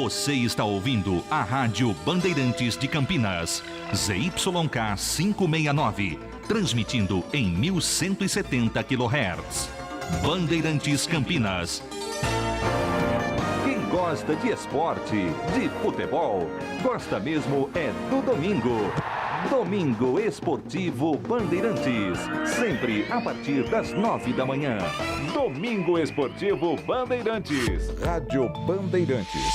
Você está ouvindo a Rádio Bandeirantes de Campinas, ZYK 569, transmitindo em 1170 kHz. Bandeirantes Campinas. Quem gosta de esporte, de futebol, gosta mesmo é do domingo. Domingo Esportivo Bandeirantes, sempre a partir das 9 da manhã. Domingo Esportivo Bandeirantes. Rádio Bandeirantes.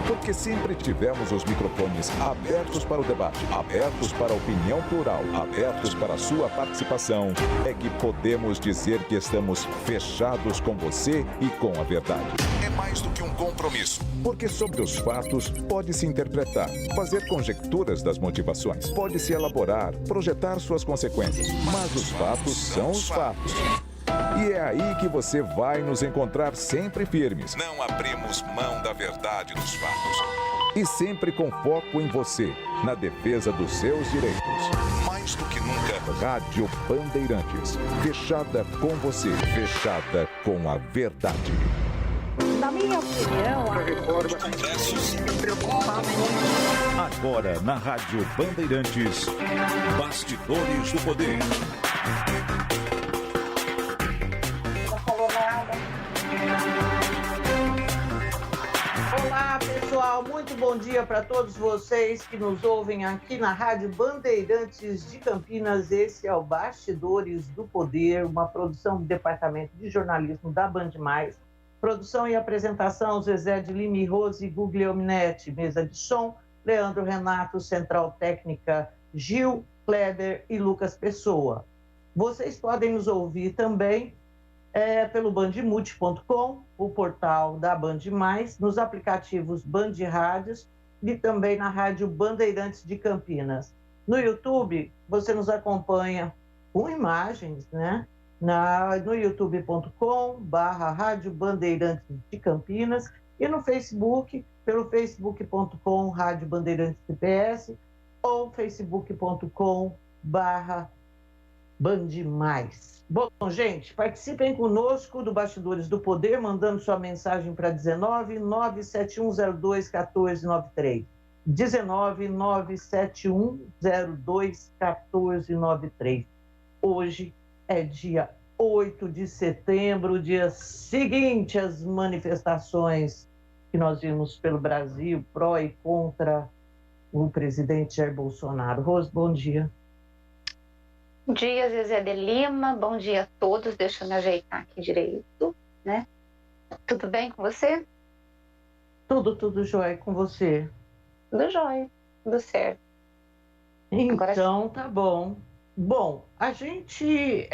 Porque sempre tivemos os microfones abertos para o debate, abertos para a opinião plural, abertos para a sua participação, é que podemos dizer que estamos fechados com você e com a verdade. É mais do que um compromisso. Porque sobre os fatos pode-se interpretar, fazer conjecturas das motivações, pode-se elaborar, projetar suas consequências. Mas os fatos são os fatos. E é aí que você vai nos encontrar sempre firmes. Não abrimos mão da verdade dos fatos. E sempre com foco em você, na defesa dos seus direitos. Mais do que nunca, Rádio Bandeirantes. Fechada com você, fechada com a verdade. Na minha opinião, a reforma do Congresso se preocupa muito. Agora na Rádio Bandeirantes, Bastidores do Poder. Olá, pessoal, muito bom dia para todos vocês que nos ouvem aqui na Rádio Bandeirantes de Campinas. Esse é o Bastidores do Poder, uma produção do Departamento de Jornalismo da Band Mais. Produção e apresentação, Zezé de Lima e Rose Guglielminetti. Mesa de som, Leandro Renato, Central Técnica, Gil, Kleber e Lucas Pessoa. Vocês podem nos ouvir também pelo bandmulti.com, o portal da Band Mais, nos aplicativos Band Rádios e também na Rádio Bandeirantes de Campinas. No YouTube, você nos acompanha com imagens, né? No youtube.com/Rádio Bandeirantes de Campinas e no Facebook, pelo facebook.com Rádio Bandeirantes CPS ou facebook.com/Bandmais. Bom, gente, participem conosco do Bastidores do Poder, mandando sua mensagem para 19971021493. 19971021493. Hoje é dia 8 de setembro, dia seguinte às manifestações que nós vimos pelo Brasil, pró e contra o presidente Jair Bolsonaro. Rose, bom dia. Bom dia, Zezé de Lima. Bom dia a todos. Deixa eu me ajeitar aqui direito, né? Tudo bem com você? Tudo jóia com você. Tudo jóia, tudo certo. Então, tá bom. Bom, a gente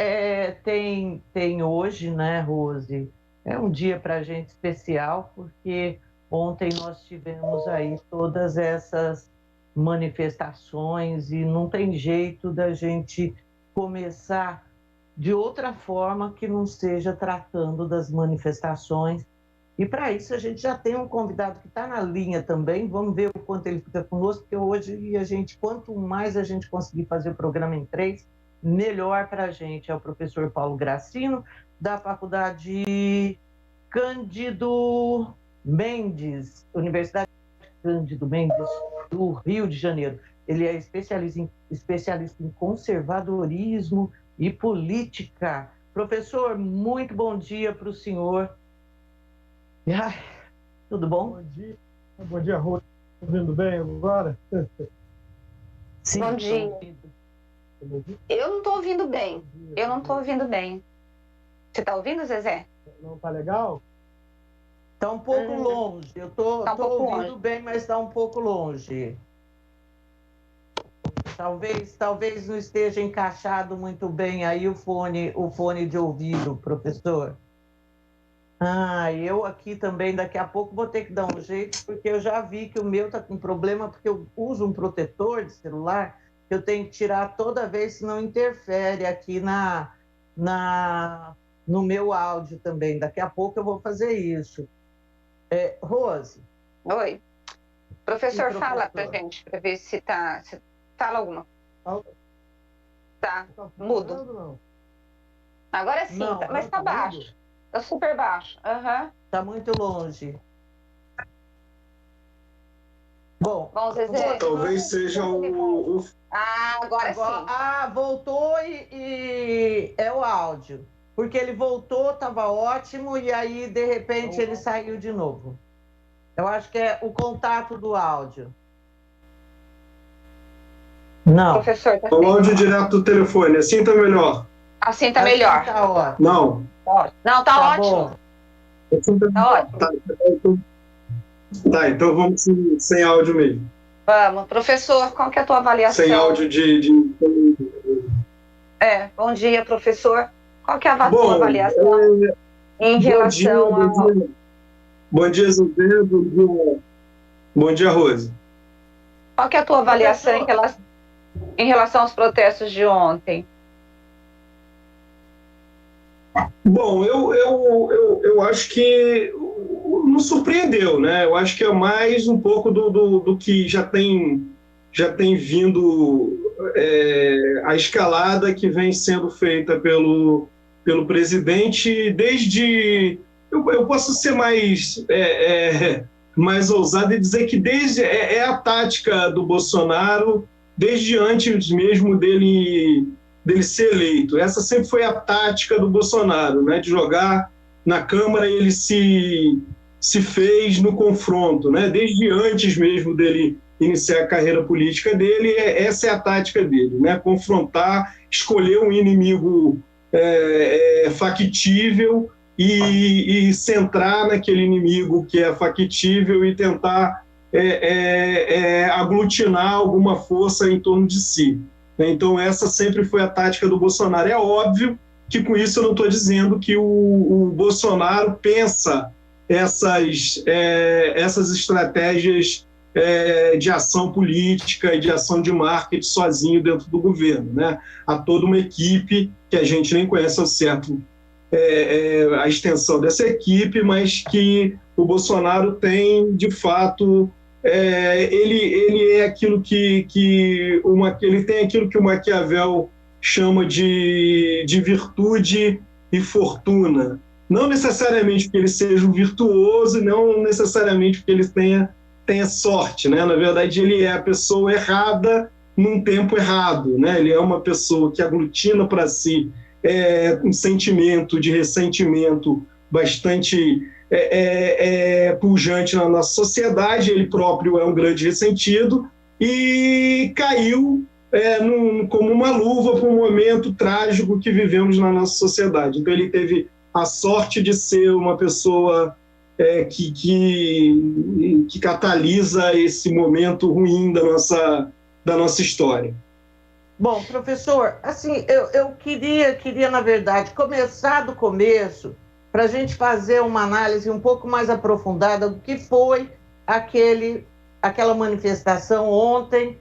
tem hoje, né, Rose? É um dia para a gente especial, porque ontem nós tivemos aí todas essas manifestações e não tem jeito da gente começar de outra forma que não seja tratando das manifestações. E para isso a gente já tem um convidado que está na linha também. Vamos ver o quanto ele fica conosco, porque hoje quanto mais a gente conseguir fazer o programa em 3, melhor para a gente. É o professor Paulo Gracino, da Faculdade Cândido Mendes, Universidade Cândido Mendes, do Rio de Janeiro. Ele é especialista em conservadorismo e política. Professor, muito bom dia para o senhor. Tudo bom? Bom dia, Rô. Está ouvindo bem agora? Sim, bom dia. Eu não estou ouvindo bem. Eu não estou ouvindo bem. Você está ouvindo, Zezé? Não está legal? Está um pouco longe. Eu estou ouvindo longe. Bem, mas está um pouco longe. Talvez não esteja encaixado muito bem aí o fone de ouvido, professor. Eu aqui também, daqui a pouco, vou ter que dar um jeito, porque eu já vi que o meu está com problema, porque eu uso um protetor de celular, que eu tenho que tirar toda vez, senão interfere aqui no meu áudio também. Daqui a pouco eu vou fazer isso. Rose. Oi. Professor, fala pra gente, para ver se tá... Fala alguma. Tá, mudo. Agora sim, não, mas tá baixo. Tá super baixo. Tá muito longe. Bom, Zezé. Talvez seja o... Agora sim. Voltou e é o áudio. Porque ele voltou, estava ótimo, e aí, de repente, ele saiu de novo. Eu acho que é o contato do áudio. Não. Professor, tá O áudio direto do telefone, assim tá melhor. Assim tá melhor. Tá ótimo. Não. Não, tá ótimo. Assim Tá ótimo. Tá, então vamos sem áudio mesmo. Vamos. Professor, qual que é a tua avaliação? Sem áudio Bom dia, professor. Qual que é a tua avaliação em relação ao... Bom dia, Zé. Bom dia, Rose. Qual que é a tua avaliação em relação aos protestos de ontem? Bom, eu acho que não surpreendeu, né? Eu acho que é mais um pouco do que já tem vindo a escalada que vem sendo feita pelo presidente desde... Eu posso ser mais ousado e dizer que é a tática do Bolsonaro desde antes mesmo dele ser eleito. Essa sempre foi a tática do Bolsonaro, né? De jogar na Câmara, ele se fez no confronto, né? Desde antes mesmo dele iniciar a carreira política dele, essa é a tática dele, né? Confrontar, escolher um inimigo factível e centrar naquele inimigo que é factível e tentar aglutinar alguma força em torno de si. Então, essa sempre foi a tática do Bolsonaro. É óbvio que, com isso, eu não estou dizendo que o Bolsonaro pensa essas estratégias de ação política e de ação de marketing sozinho dentro do governo, né? Há toda uma equipe que a gente nem conhece ao certo a extensão dessa equipe, mas que o Bolsonaro tem, de fato... ele é aquilo ele tem aquilo que o Maquiavel chama de virtude e fortuna. Não necessariamente porque ele seja um virtuoso, não necessariamente porque ele tenha sorte, né? Na verdade, ele é a pessoa errada num tempo errado, né? Ele é uma pessoa que aglutina para si um sentimento de ressentimento bastante pujante na nossa sociedade. Ele próprio é um grande ressentido e caiu como uma luva para um momento trágico que vivemos na nossa sociedade. Então ele teve a sorte de ser uma pessoa que catalisa esse momento ruim da nossa história. Bom, professor, assim, eu queria, na verdade, começar do começo para a gente fazer uma análise um pouco mais aprofundada do que foi aquela manifestação ontem,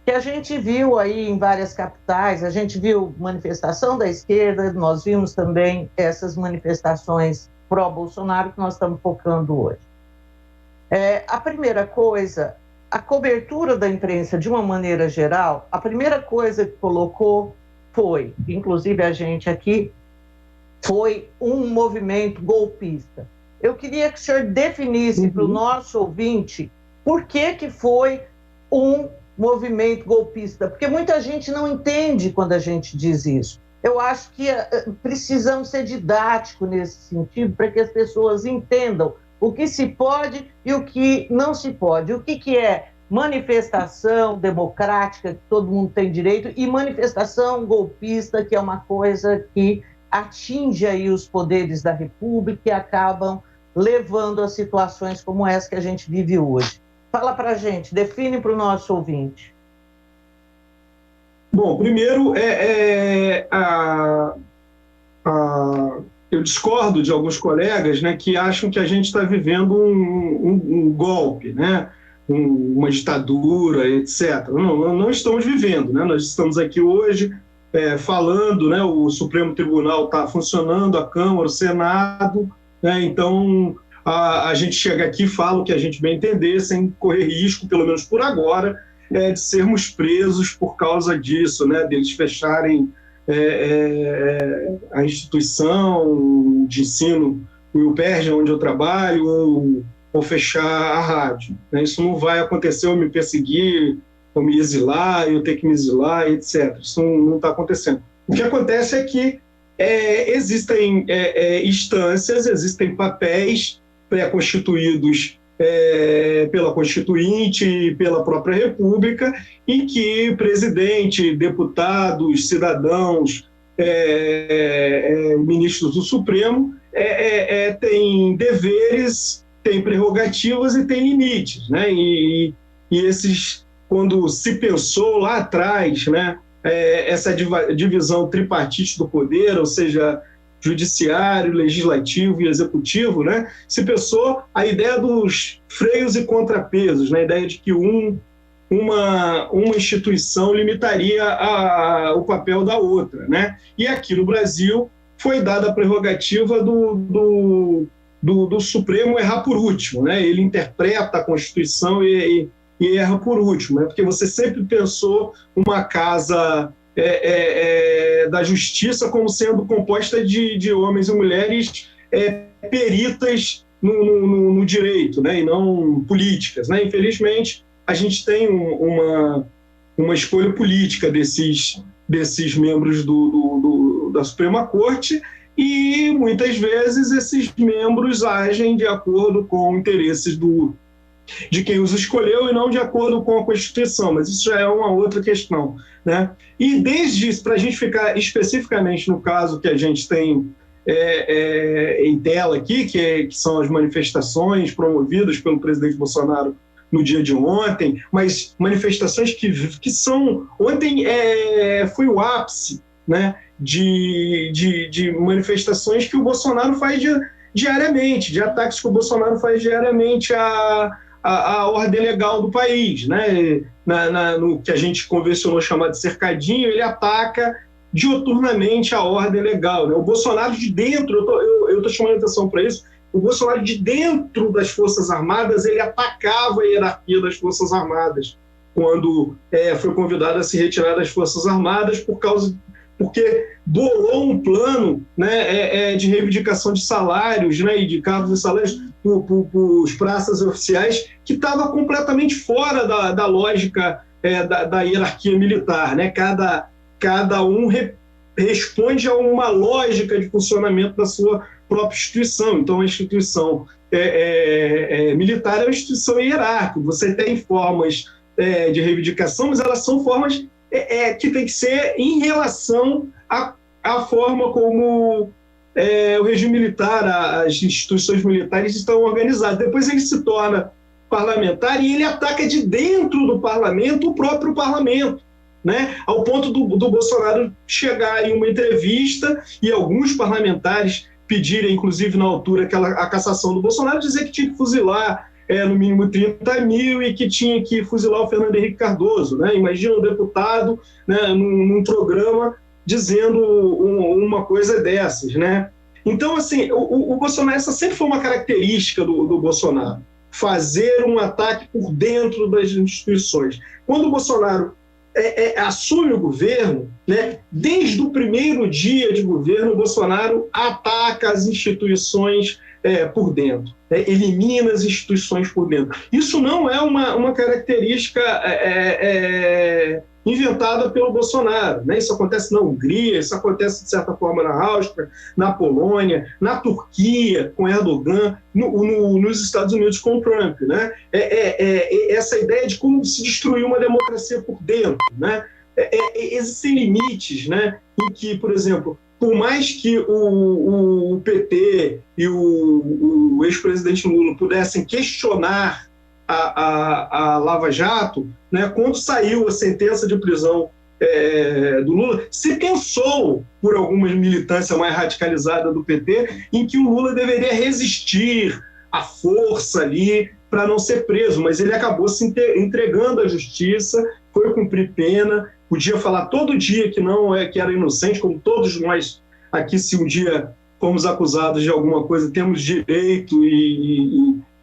que a gente viu aí em várias capitais. A gente viu manifestação da esquerda, nós vimos também essas manifestações pró-Bolsonaro que nós estamos focando hoje. A primeira coisa, a cobertura da imprensa de uma maneira geral, a primeira coisa que colocou foi, inclusive a gente aqui, foi um movimento golpista. Eu queria que o senhor definisse para o nosso ouvinte por que foi um movimento golpista, porque muita gente não entende quando a gente diz isso. Eu acho que precisamos ser didáticos nesse sentido para que as pessoas entendam o que se pode e o que não se pode. O que é manifestação democrática, que todo mundo tem direito, e manifestação golpista, que é uma coisa que atinge aí os poderes da República e acabam levando a situações como essa que a gente vive hoje. Fala para a gente, define para o nosso ouvinte. Bom, primeiro, eu discordo de alguns colegas, né, que acham que a gente está vivendo um golpe, né, uma ditadura, etc. Não estamos vivendo, né? Nós estamos aqui hoje falando, né, o Supremo Tribunal está funcionando, a Câmara, o Senado, né, então a gente chega aqui e fala o que a gente bem entender, sem correr risco, pelo menos por agora, de sermos presos por causa disso, né, deles fecharem a instituição de ensino, o UPERJ, onde eu trabalho, ou fechar a rádio, né? Isso não vai acontecer, ou me perseguir, ou me exilar, eu ter que me exilar, etc. Isso não está acontecendo. O que acontece é que existem instâncias, existem papéis pré-constituídos pela Constituinte e pela própria República, em que presidente, deputados, cidadãos, ministros do Supremo têm deveres, têm prerrogativas e têm limites, né? E esses, quando se pensou lá atrás, né, essa divisão tripartite do poder, ou seja, judiciário, legislativo e executivo, né, se pensou a ideia dos freios e contrapesos, né, a ideia de que uma instituição limitaria o papel da outra, né? E aqui no Brasil foi dada a prerrogativa do Supremo errar por último, né? Ele interpreta a Constituição e erra por último, né? Porque você sempre pensou uma casa da justiça como sendo composta de homens e mulheres peritas no direito, né? E não políticas, né? Infelizmente, a gente tem uma escolha política desses membros da Suprema Corte, e muitas vezes esses membros agem de acordo com interesses de quem os escolheu e não de acordo com a Constituição, mas isso já é uma outra questão, né? E desde isso, para a gente ficar especificamente no caso que a gente tem em tela aqui, que são as manifestações promovidas pelo presidente Bolsonaro no dia de ontem, mas manifestações que são... Ontem foi o ápice, né, de manifestações que o Bolsonaro faz diariamente, de ataques que o Bolsonaro faz diariamente à ordem legal do país, né? No que a gente convencionou chamar de cercadinho, ele ataca dioturnamente a ordem legal, né? O Bolsonaro de dentro, eu estou chamando a atenção para isso, o Bolsonaro de dentro das Forças Armadas, ele atacava a hierarquia das Forças Armadas, quando foi convidado a se retirar das Forças Armadas porque bolou um plano, né, de reivindicação de salários, né, e de cargos e salários para os praças oficiais, que estava completamente fora da lógica da hierarquia militar, né? Cada um responde a uma lógica de funcionamento da sua própria instituição. Então, a instituição militar é uma instituição hierárquica. Você tem formas de reivindicação, mas elas são formas que tem que ser em relação à forma como o regime militar, as instituições militares estão organizadas. Depois ele se torna parlamentar e ele ataca de dentro do parlamento o próprio parlamento, né? Ao ponto do Bolsonaro chegar em uma entrevista e alguns parlamentares pedirem, inclusive na altura, a cassação do Bolsonaro, dizer que tinha que fuzilar no mínimo 30 mil e que tinha que fuzilar o Fernando Henrique Cardoso, né? Imagina um deputado, né, num programa dizendo uma coisa dessas, né? Então, assim, o Bolsonaro, essa sempre foi uma característica do Bolsonaro, fazer um ataque por dentro das instituições. Quando o Bolsonaro assume o governo, né, desde o primeiro dia de governo, o Bolsonaro ataca as instituições por dentro, né, elimina as instituições por dentro. Isso não é uma característica inventada pelo Bolsonaro, né? Isso acontece na Hungria, isso acontece de certa forma na Áustria, na Polônia, na Turquia com Erdogan, nos Estados Unidos com Trump, né? Essa ideia de como se destruir uma democracia por dentro, né? Existem limites, né, em que, por exemplo, por mais que o PT e o ex-presidente Lula pudessem questionar a Lava Jato, né, quando saiu a sentença de prisão do Lula, se pensou, por alguma militância mais radicalizada do PT, em que o Lula deveria resistir à força ali para não ser preso, mas ele acabou se entregando à justiça, foi cumprir pena, podia falar todo dia que era inocente, como todos nós aqui, se um dia fomos acusados de alguma coisa, temos direito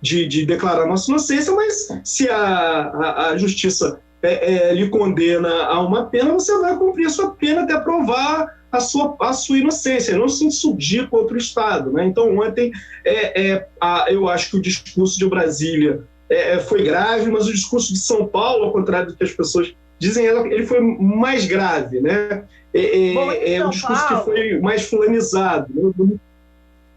de declarar nossa inocência, mas se a justiça lhe condena a uma pena, você vai cumprir a sua pena até provar a sua inocência, não se insurgir contra o Estado, né? Então, ontem, eu acho que o discurso de Brasília foi grave, mas o discurso de São Paulo, ao contrário do que as pessoas dizem, ele foi mais grave, né? O discurso que foi mais fulanizado.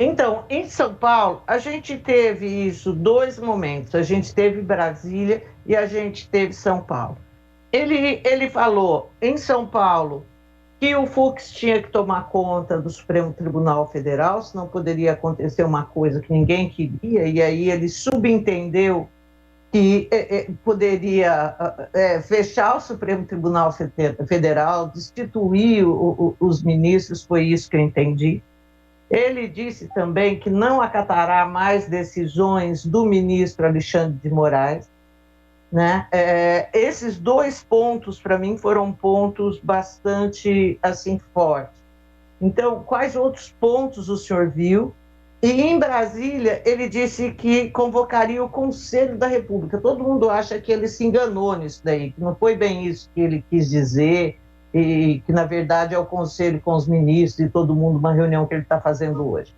Então, em São Paulo, a gente teve isso, 2 momentos. A gente teve Brasília e a gente teve São Paulo. Ele falou, em São Paulo, que o Fux tinha que tomar conta do Supremo Tribunal Federal, senão poderia acontecer uma coisa que ninguém queria, e aí ele subentendeu que poderia fechar o Supremo Tribunal Federal, destituir os ministros, foi isso que eu entendi. Ele disse também que não acatará mais decisões do ministro Alexandre de Moraes, né? Esses 2 pontos, para mim, foram pontos bastante assim, fortes. Então, quais outros pontos o senhor viu? E em Brasília, ele disse que convocaria o Conselho da República. Todo mundo acha que ele se enganou nisso daí, que não foi bem isso que ele quis dizer, e que, na verdade, é o Conselho com os ministros e todo mundo, uma reunião que ele está fazendo hoje.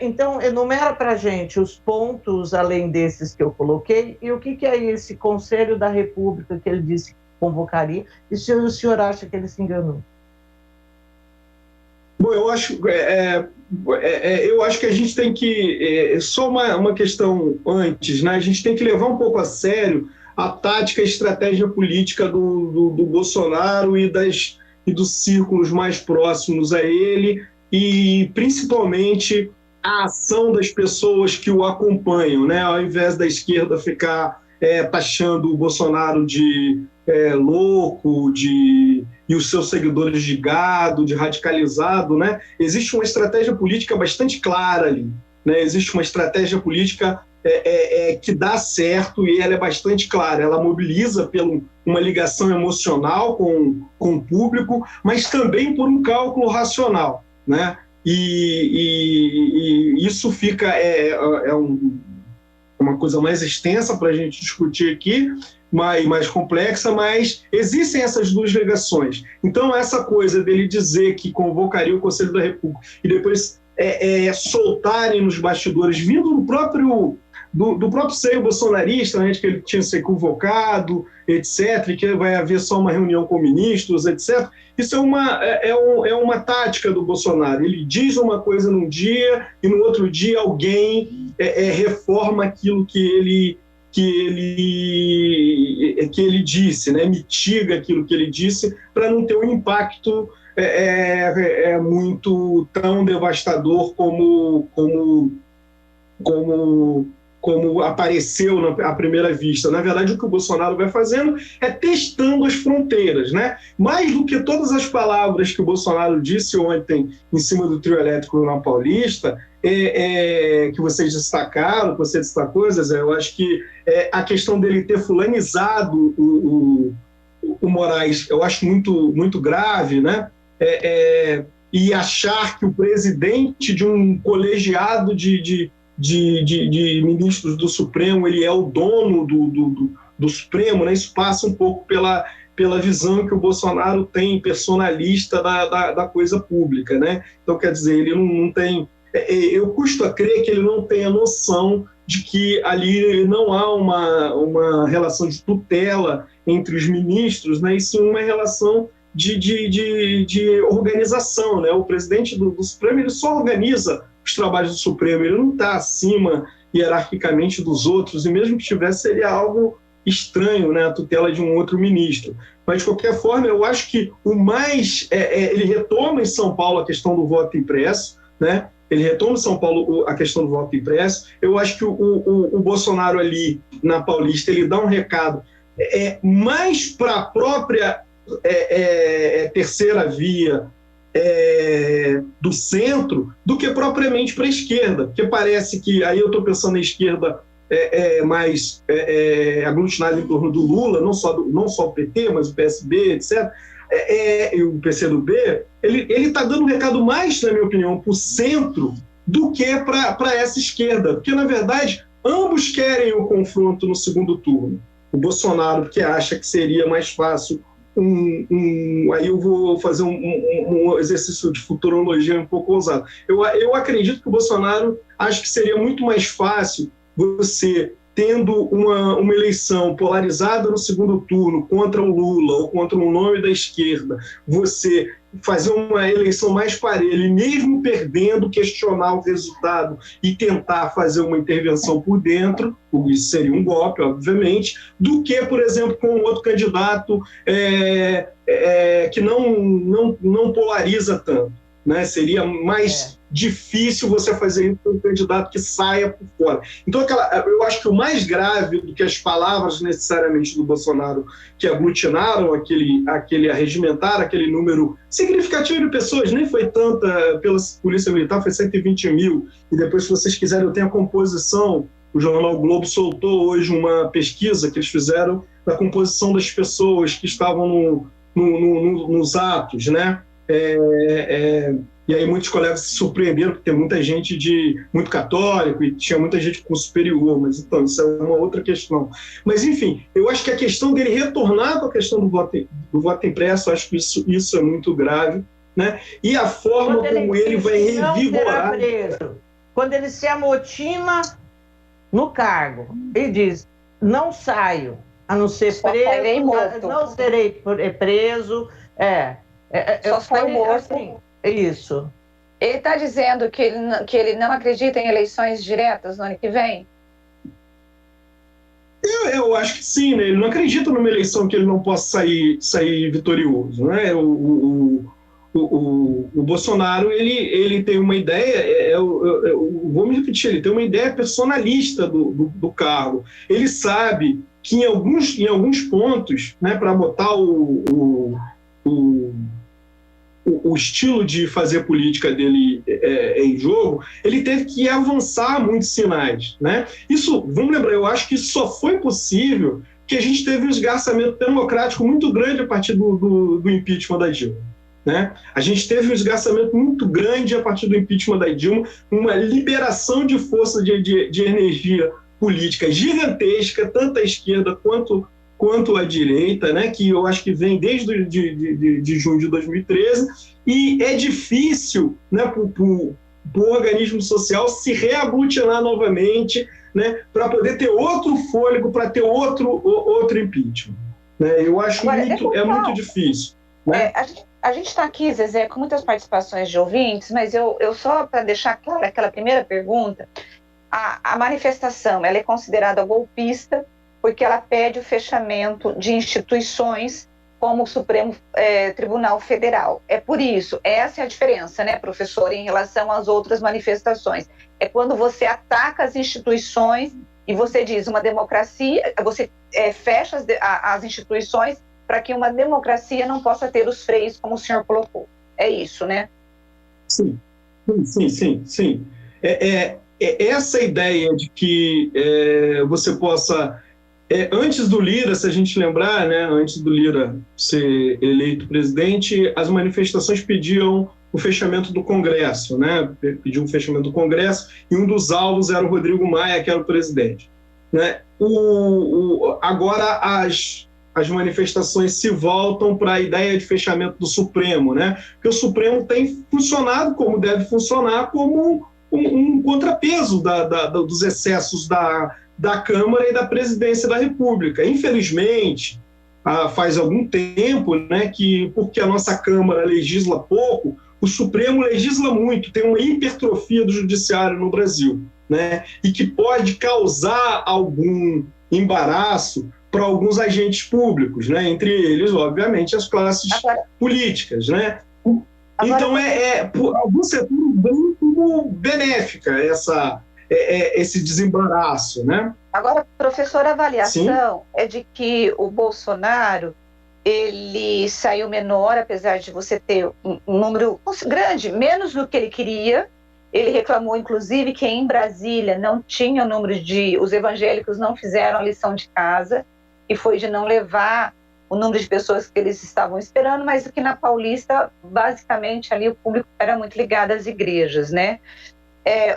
Então, enumera para a gente os pontos, além desses que eu coloquei, e o que é esse Conselho da República que ele disse que convocaria, e se o senhor acha que ele se enganou? Bom, eu acho que a gente tem que... só uma questão antes, né? A gente tem que levar um pouco a sério a tática e a estratégia política do Bolsonaro e dos círculos mais próximos a ele, e principalmente a ação das pessoas que o acompanham, né? Ao invés da esquerda ficar taxando o Bolsonaro de louco, e os seus seguidores de gado, de radicalizado, né? Existe uma estratégia política bastante clara ali, né? Existe uma estratégia política que dá certo, e ela é bastante clara. Ela mobiliza por uma ligação emocional com o público, mas também por um cálculo racional, né? E isso fica uma coisa mais extensa para a gente discutir aqui, mais complexa, mas existem essas 2 ligações. Então, essa coisa dele dizer que convocaria o Conselho da República e depois soltarem nos bastidores, vindo do próprio seio bolsonarista, né, de que ele tinha que ser convocado, etc., e que vai haver só uma reunião com ministros, etc., isso é uma tática do Bolsonaro. Ele diz uma coisa num dia e no outro dia alguém reforma aquilo que ele disse, né? Mitiga aquilo que ele disse para não ter um impacto muito tão devastador como apareceu à primeira vista. Na verdade, o que o Bolsonaro vai fazendo é testando as fronteiras, né? Mais do que todas as palavras que o Bolsonaro disse ontem em cima do trio elétrico na Paulista, que vocês destacaram, que você destacou, Zezé, eu acho que a questão dele ter fulanizado o Moraes, eu acho muito, muito grave, né? E achar que o presidente de um colegiado de ministros do Supremo, ele é o dono do Supremo, né? Isso passa um pouco pela visão que o Bolsonaro tem personalista da coisa pública, né? Então, quer dizer, ele não tem... eu custo a crer que ele não tenha noção de que ali não há uma relação de tutela entre os ministros, né? E sim uma relação de organização, né? O presidente do Supremo, ele só organiza os trabalhos do Supremo, ele não está acima hierarquicamente dos outros, e mesmo que tivesse, seria algo estranho, né, a tutela de um outro ministro. Mas, de qualquer forma, eu acho que o mais... ele retoma em São Paulo a questão do voto impresso, né? Ele retoma em São Paulo a questão do voto impresso. Eu acho que o Bolsonaro ali, na Paulista, ele dá um recado mais para a própria terceira via do centro do que propriamente para a esquerda, porque parece que, aí eu estou pensando na esquerda mais aglutinada em torno do Lula, não só o PT, mas o PSB, etc., e o PCdoB, ele está dando um recado mais, na minha opinião, para o centro do que para essa esquerda, porque, na verdade, ambos querem o confronto no segundo turno. O Bolsonaro, porque acha que seria mais fácil aí eu vou fazer um exercício de futurologia um pouco ousado. Eu acredito que o Bolsonaro, acho que seria muito mais fácil você, tendo uma eleição polarizada no segundo turno contra o Lula ou contra um nome da esquerda, você fazer uma eleição mais parelha e mesmo perdendo, questionar o resultado e tentar fazer uma intervenção por dentro, isso seria um golpe, obviamente, do que, por exemplo, com outro candidato que não polariza tanto, né? Seria mais difícil você fazer isso com um candidato que saia por fora. Então, eu acho que o mais grave do que as palavras necessariamente do Bolsonaro, que aglutinaram arregimentaram aquele número significativo de pessoas, nem foi tanta pela Polícia Militar, foi 120 mil, e depois, se vocês quiserem, eu tenho a composição, o jornal o Globo soltou hoje uma pesquisa que eles fizeram da composição das pessoas que estavam nos atos, né? E aí muitos colegas se surpreenderam, porque tem muita gente muito católico e tinha muita gente com superior, mas então isso é uma outra questão. Mas enfim, eu acho que a questão dele retornar com a questão do voto impresso, acho que isso é muito grave, né? E a forma como ele vai revigorar... Quando ele se amotina no cargo e diz, não saio, a não ser preso, não serei preso, só sai morto. Assim, isso. Ele está dizendo que ele não acredita em eleições diretas no ano que vem? Eu acho que sim, né? Ele não acredita numa eleição que ele não possa sair vitorioso, né? O Bolsonaro, ele tem uma ideia, vou me repetir, ele tem uma ideia personalista do cargo. Ele sabe que em alguns pontos, né, para botar o estilo de fazer política dele em jogo, ele teve que avançar muitos sinais, né? Isso, vamos lembrar, eu acho que isso só foi possível que a gente teve um esgarçamento democrático muito grande a partir do impeachment da Dilma, né? A gente teve um esgarçamento muito grande a partir do impeachment da Dilma, uma liberação de força de energia política gigantesca, tanto à esquerda quanto à direita, né, que eu acho que vem desde de junho de 2013, e é difícil, né, para o organismo social se reaglutinar novamente, né, para poder ter outro fôlego, para ter outro impeachment. Né? Eu acho muito difícil. Né? A gente está aqui, Zezé, com muitas participações de ouvintes, mas eu só para deixar clara aquela primeira pergunta, a manifestação ela é considerada golpista, porque ela pede o fechamento de instituições como o Supremo Tribunal Federal. É por isso, essa é a diferença, né, professor, em relação às outras manifestações. É quando você ataca as instituições e você diz uma democracia, você fecha as instituições para que uma democracia não possa ter os freios, como o senhor colocou. É isso, né? Sim. Essa ideia de que você possa... antes do Lira, se a gente lembrar, né, antes do Lira ser eleito presidente, as manifestações pediam o fechamento do Congresso, né? Pediam o fechamento do Congresso, e um dos alvos era o Rodrigo Maia, que era o presidente. Né? Agora as manifestações se voltam para a ideia de fechamento do Supremo, né? Porque o Supremo tem funcionado como deve funcionar, como um contrapeso dos excessos da Câmara e da Presidência da República. Infelizmente, faz algum tempo, né, que, porque a nossa Câmara legisla pouco, o Supremo legisla muito, tem uma hipertrofia do judiciário no Brasil, né, e que pode causar algum embaraço para alguns agentes públicos, né, entre eles, obviamente, as classes políticas. Né? Então, algum setor bem como benéfica esse desembaraço, né? Agora, professor, a avaliação é de que o Bolsonaro, ele saiu menor, apesar de você ter um número grande, menos do que ele queria. Ele reclamou, inclusive, que em Brasília não tinha o número os evangélicos não fizeram a lição de casa, e foi de não levar o número de pessoas que eles estavam esperando, mas que na Paulista, basicamente, ali o público era muito ligado às igrejas, né?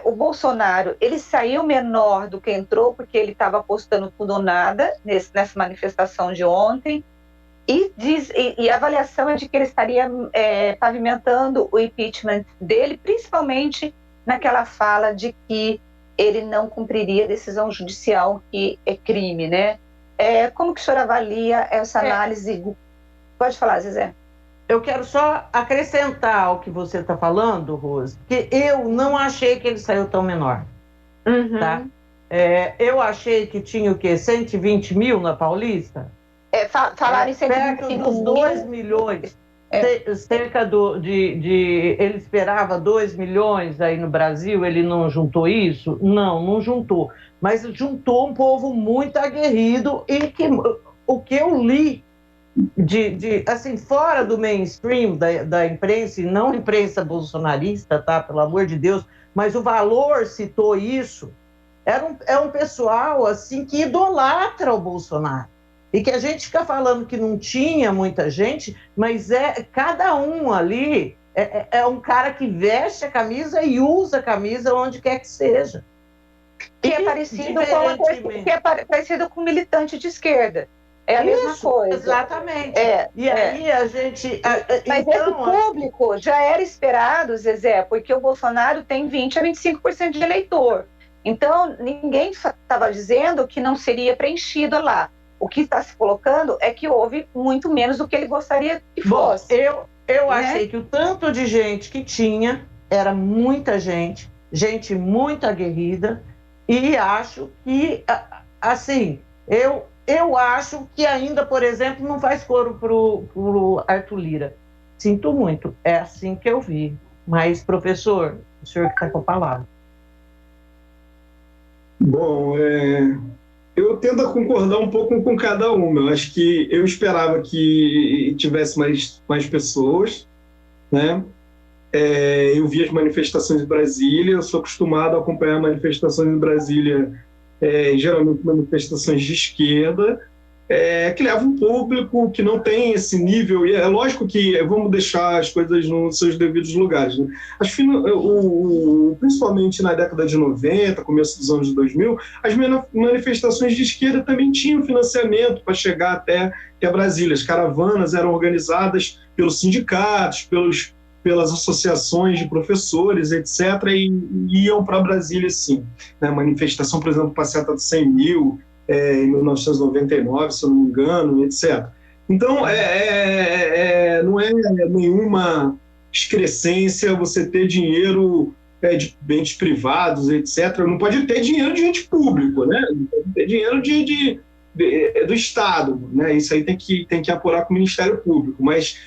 O Bolsonaro, ele saiu menor do que entrou, porque ele estava apostando tudo ou nada nessa manifestação de ontem, E a avaliação é de que ele estaria pavimentando o impeachment dele, principalmente naquela fala de que ele não cumpriria decisão judicial, que é crime, né? Como que o senhor avalia essa análise? Pode falar, Zezé. Eu quero só acrescentar ao que você está falando, Rose, que eu não achei que ele saiu tão menor. Tá? Eu achei que tinha o quê? 120 mil na Paulista? Falaram em 125 perto dos 2 milhões. Cerca ele esperava 2 milhões aí no Brasil, ele não juntou isso? Não juntou. Mas juntou um povo muito aguerrido e o que eu li assim, fora do mainstream da imprensa, e não imprensa bolsonarista, tá? Pelo amor de Deus, mas o Valor citou isso, é um pessoal assim que idolatra o Bolsonaro. E que a gente fica falando que não tinha muita gente, mas cada um ali é um cara que veste a camisa e usa a camisa onde quer que seja. Que é parecido com militante de esquerda. É a mesma coisa. Exatamente. Aí a gente... Mas esse público já era esperado, Zezé, porque o Bolsonaro tem 20% a 25% de eleitor. Então, ninguém estava dizendo que não seria preenchido lá. O que está se colocando é que houve muito menos do que ele gostaria que fosse. Bom, eu achei que o tanto de gente que tinha era muita gente muito aguerrida, e acho que, assim, eu acho que ainda, por exemplo, não faz coro pro Arthur Lira. Sinto muito, é assim que eu vi. Mas, professor, o senhor que está com a palavra. Bom, eu tendo a concordar um pouco com cada uma. Eu acho que eu esperava que tivesse mais pessoas, né? Eu vi as manifestações em Brasília, eu sou acostumado a acompanhar manifestações em Brasília, geralmente manifestações de esquerda, que levam um público que não tem esse nível, e é lógico que vamos deixar as coisas nos seus devidos lugares, né? Acho que, principalmente na década de 90, começo dos anos 2000, as manifestações de esquerda também tinham financiamento para chegar até Brasília. As caravanas eram organizadas pelos sindicatos, pelas associações de professores, etc., e iam para Brasília, sim. Né? Manifestação, por exemplo, passeata dos 100 mil, em 1999, se eu não me engano, etc. Então, não é nenhuma excrescência você ter dinheiro de bens privados, etc. Não pode ter dinheiro de gente público, né? Não pode ter dinheiro do Estado, né? Isso aí tem que apurar com o Ministério Público, mas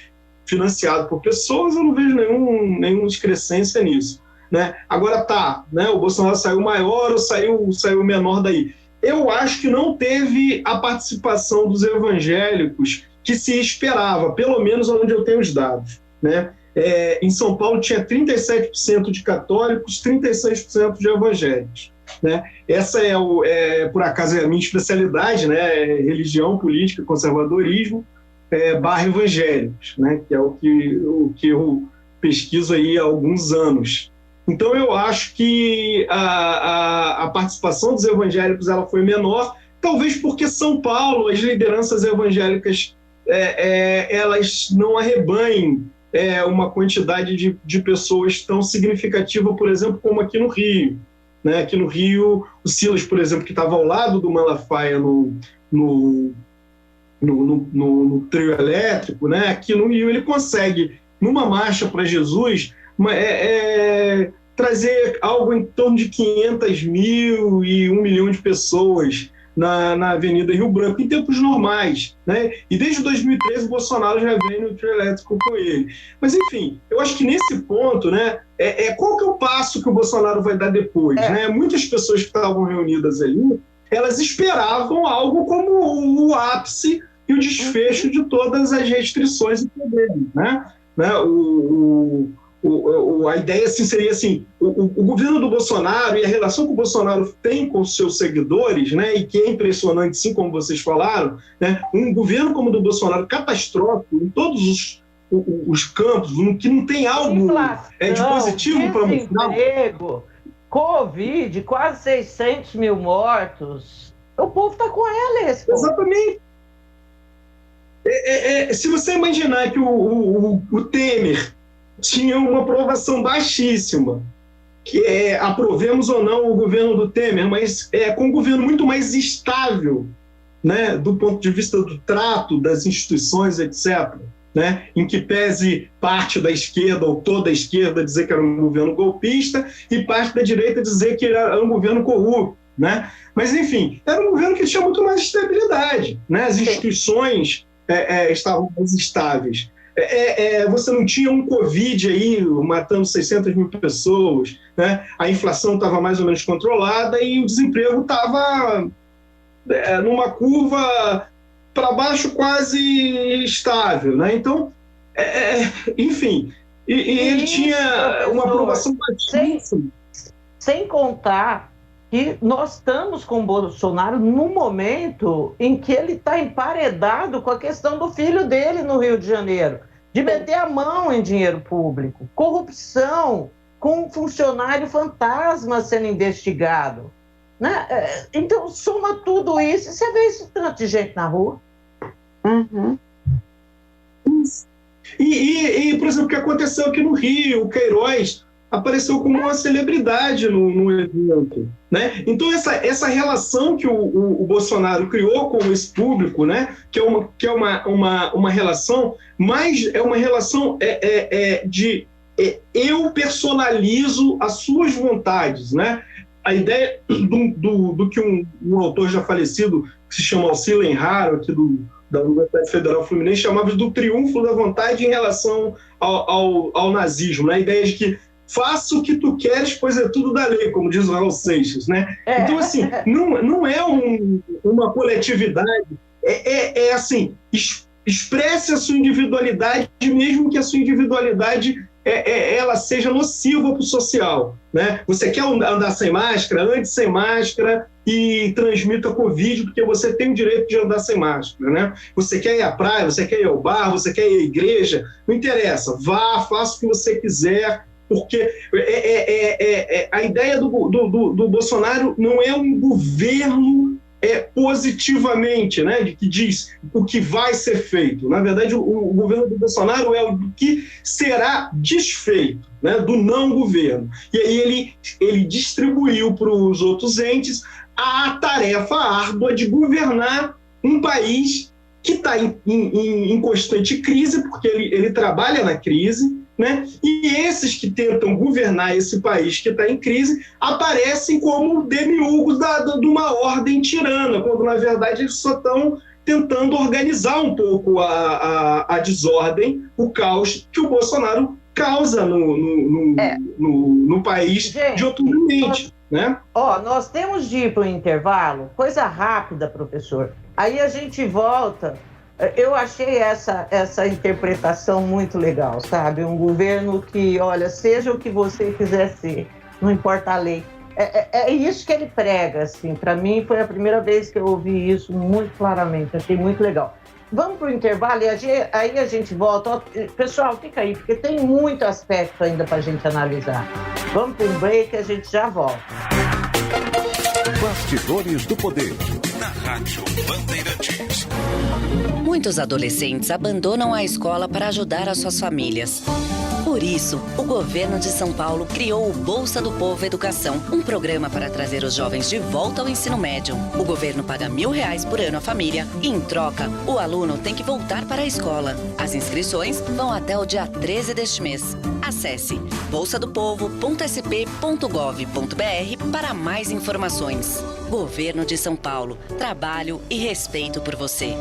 financiado por pessoas, eu não vejo nenhuma excrescência nisso, né? Agora né? O Bolsonaro saiu maior ou saiu menor daí? Eu acho que não teve a participação dos evangélicos que se esperava, pelo menos onde eu tenho os dados, né? Em São Paulo tinha 37% de católicos, 36% de evangélicos, né? Essa por acaso, é a minha especialidade, né? Religião, política, conservadorismo, barra evangélicos, né? Que é o que eu pesquiso aí há alguns anos. Então, eu acho que a participação dos evangélicos ela foi menor, talvez porque São Paulo, as lideranças evangélicas, elas não arrebanhem uma quantidade de pessoas tão significativa, por exemplo, como aqui no Rio. Né? Aqui no Rio, o Silas, por exemplo, que estava ao lado do Malafaia no trio elétrico, né? Aqui no Rio ele consegue, numa marcha para Jesus, trazer algo em torno de 500 mil e 1 milhão de pessoas na Avenida Rio Branco, em tempos normais, né? E desde 2013 o Bolsonaro já vem no trio elétrico com ele. Mas, enfim, eu acho que nesse ponto, né, qual que é o passo que o Bolsonaro vai dar depois? Né? Muitas pessoas que estavam reunidas ali, elas esperavam algo como o ápice e o desfecho de todas as restrições e poderes, né? A ideia assim, seria assim, o governo do Bolsonaro e a relação que o Bolsonaro tem com os seus seguidores, né, e que é impressionante, sim, como vocês falaram, né, um governo como o do Bolsonaro catastrófico em todos os campos, que não tem algo de positivo para mostrar. Covid, quase 600 mil mortos. O povo está com eles. Exatamente. se você imaginar que o Temer tinha uma aprovação baixíssima, que aprovemos ou não o governo do Temer, mas com um governo muito mais estável, né, do ponto de vista do trato das instituições, etc., né, em que pese parte da esquerda ou toda a esquerda dizer que era um governo golpista e parte da direita dizer que era um governo corrupto, né? Mas, enfim, era um governo que tinha muito mais estabilidade, né? As instituições estavam mais estáveis. Você não tinha um Covid aí matando 600 mil pessoas, né? A inflação estava mais ou menos controlada e o desemprego estava numa curva para baixo quase estável, né? Então, enfim, e ele tinha uma aprovação baixíssima. Sem contar que nós estamos com o Bolsonaro no momento em que ele está emparedado com a questão do filho dele no Rio de Janeiro, de meter a mão em dinheiro público, corrupção, com um funcionário fantasma sendo investigado. Né? Então, soma tudo isso, e você vê esse tanto de gente na rua. Uhum. E, por exemplo, o que aconteceu aqui no Rio, o Queiroz apareceu como uma celebridade no evento, né? Então essa relação que o Bolsonaro criou com esse público, né? Que é uma relação, mas é uma relação de eu personalizo as suas vontades, né? A ideia do que um autor já falecido, que se chama Alcila Raro, aqui da Universidade Federal Fluminense, chamava do triunfo da vontade em relação ao nazismo, né? A ideia de que faça o que tu queres, pois é tudo da lei, como diz o Raul Seixas, né? Então, assim, não é uma coletividade, assim, expresse a sua individualidade, mesmo que a sua individualidade ela seja nociva para o social, né? Você quer andar sem máscara, ande sem máscara e transmita Covid, porque você tem o direito de andar sem máscara, né? Você quer ir à praia, você quer ir ao bar, você quer ir à igreja, não interessa, vá, faça o que você quiser, porque a ideia do Bolsonaro não é um governo positivamente, né, que diz o que vai ser feito. Na verdade, o governo do Bolsonaro é o que será desfeito, né, do não governo. E aí ele distribuiu para os outros entes a tarefa árdua de governar um país que está em constante crise, porque ele trabalha na crise, né? E esses que tentam governar esse país que está em crise aparecem como demiurgos de uma ordem tirana, quando na verdade eles só estão tentando organizar um pouco a desordem, o caos que o Bolsonaro causa no país. Gente, dioturnamente, né? Nós temos de ir para o intervalo, coisa rápida, professor. Aí a gente volta. Eu achei essa interpretação muito legal, sabe? Um governo que, olha, seja o que você quiser ser, não importa a lei. É isso que ele prega, assim. Para mim, foi a primeira vez que eu ouvi isso muito claramente. Achei muito legal. Vamos para o intervalo e aí a gente volta. Pessoal, fica aí, porque tem muito aspecto ainda para a gente analisar. Vamos para um break e a gente já volta. Bastidores do Poder, na Rádio Bandeirantes. Muitos adolescentes abandonam a escola para ajudar as suas famílias. Por isso, o governo de São Paulo criou o Bolsa do Povo Educação, um programa para trazer os jovens de volta ao ensino médio. O governo paga R$1.000 por ano à família e, em troca, o aluno tem que voltar para a escola. As inscrições vão até o dia 13 deste mês. Acesse bolsadopovo.sp.gov.br para mais informações. Governo de São Paulo. Trabalho e respeito por você.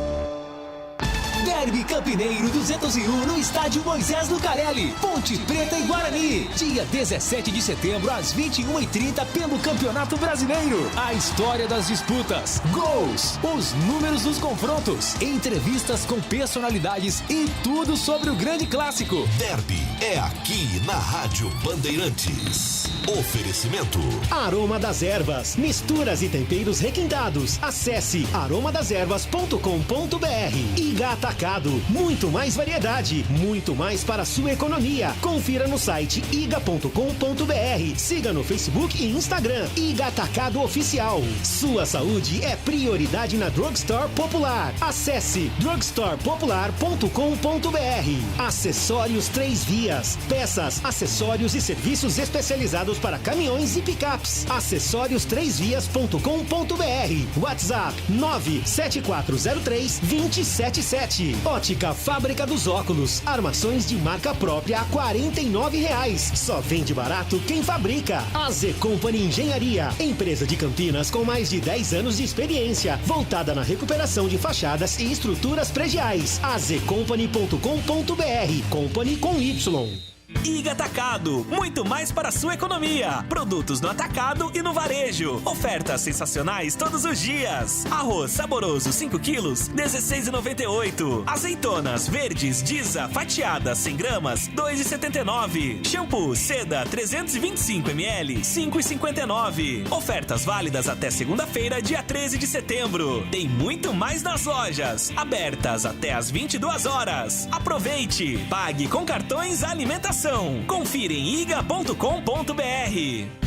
Derby Campineiro 201 no estádio Moisés Lucarelli, Ponte Preta e Guarani. Dia 17 de setembro às 21h30 pelo Campeonato Brasileiro. A história das disputas, gols, os números dos confrontos, entrevistas com personalidades e tudo sobre o grande clássico. Derby é aqui na Rádio Bandeirantes. Oferecimento. Aroma das Ervas, misturas e temperos requintados. Acesse aromadeservas.com.br. Iga Atacado, muito mais variedade, muito mais para a sua economia. Confira no site iga.com.br. Siga no Facebook e Instagram. Iga Atacado Oficial. Sua saúde é prioridade na Drugstore Popular. Acesse drugstorepopular.com.br. Acessórios 3 Vias. Peças, acessórios e serviços especializados para caminhões e picapes. Acessorios3vias.com.br. WhatsApp 97403-277. Ótica Fábrica dos Óculos. Armações de marca própria a R$ 49,00. Só vende barato quem fabrica. AZ Company Engenharia. Empresa de Campinas com mais de 10 anos de experiência. Voltada na recuperação de fachadas e estruturas prediais. azcompany.com.br. Company com Y. Iga Atacado, muito mais para a sua economia. Produtos no atacado e no varejo. Ofertas sensacionais todos os dias. Arroz saboroso 5 quilos, R$ 16,98. Azeitonas verdes Diza fatiadas 100 gramas, R$ 2,79. Shampoo Seda 325 ml, R$ 5,59. Ofertas válidas até segunda-feira, dia 13 de setembro. Tem muito mais nas lojas, abertas até às 22 horas. Aproveite, pague com cartões Alimentação. Confira em iga.com.br.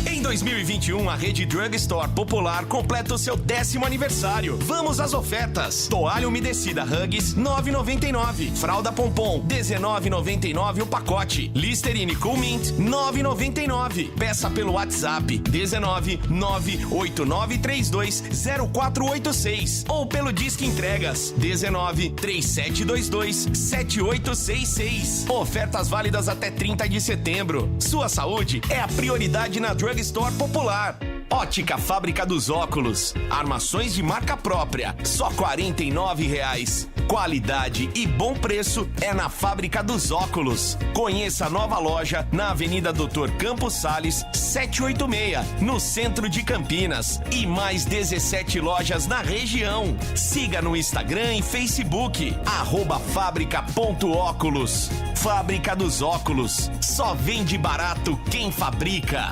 Em 2021, a rede Drugstore Popular completa o seu 10º aniversário. Vamos às ofertas. Toalha umedecida Huggies, R$ 9,99. Fralda Pompom, R$ 19,99 o pacote. Listerine Cool Mint, R$ 9,99. Peça pelo WhatsApp 19-98932-0486 ou pelo Disque Entregas 19-3722-7866. Ofertas válidas até 30 de setembro. Sua saúde é a prioridade na Drugstore Popular. Ótica Fábrica dos Óculos. Armações de marca própria, só R$ 49,00. Qualidade e bom preço é na Fábrica dos Óculos. Conheça a nova loja na Avenida Doutor Campos Sales, 786, no centro de Campinas. E mais 17 lojas na região. Siga no Instagram e Facebook, @fábrica.óculos. Fábrica dos Óculos. Só vende barato quem fabrica.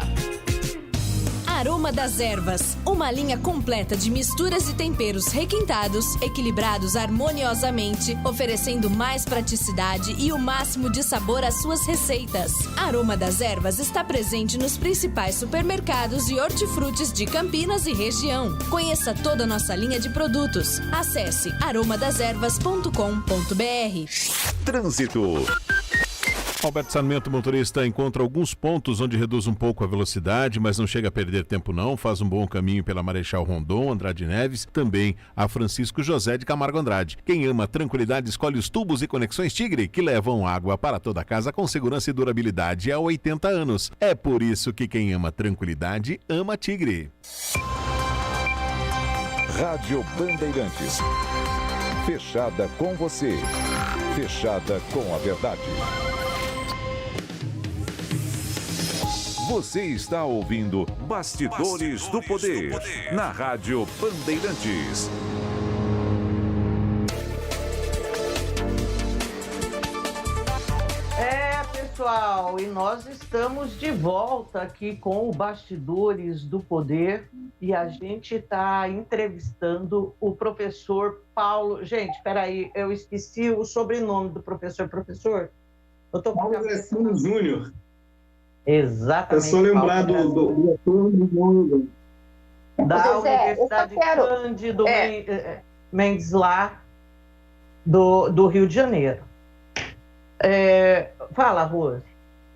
Aroma das Ervas, uma linha completa de misturas e temperos requintados, equilibrados harmoniosamente, oferecendo mais praticidade e o máximo de sabor às suas receitas. Aroma das Ervas está presente nos principais supermercados e hortifrutis de Campinas e região. Conheça toda a nossa linha de produtos. Acesse aromadeservas.com.br. Trânsito. Alberto Sarmento, motorista, encontra alguns pontos onde reduz um pouco a velocidade, mas não chega a perder tempo não, faz um bom caminho pela Marechal Rondon, Andrade Neves, também a Francisco José de Camargo Andrade. Quem ama tranquilidade escolhe os tubos e conexões Tigre, que levam água para toda a casa com segurança e durabilidade há 80 anos. É por isso que quem ama tranquilidade, ama Tigre. Rádio Bandeirantes. Fechada com você. Fechada com a verdade. Você está ouvindo Bastidores do Poder, na Rádio Bandeirantes. Pessoal, e nós estamos de volta aqui com o Bastidores do Poder e a gente está entrevistando o professor Paulo. Gente, espera aí, eu esqueci o sobrenome do professor. Professor? Paulo Graciano Júnior. Exatamente. É só lembrar do da Universidade Cândido Mendes lá do Rio de Janeiro. Fala, Rose.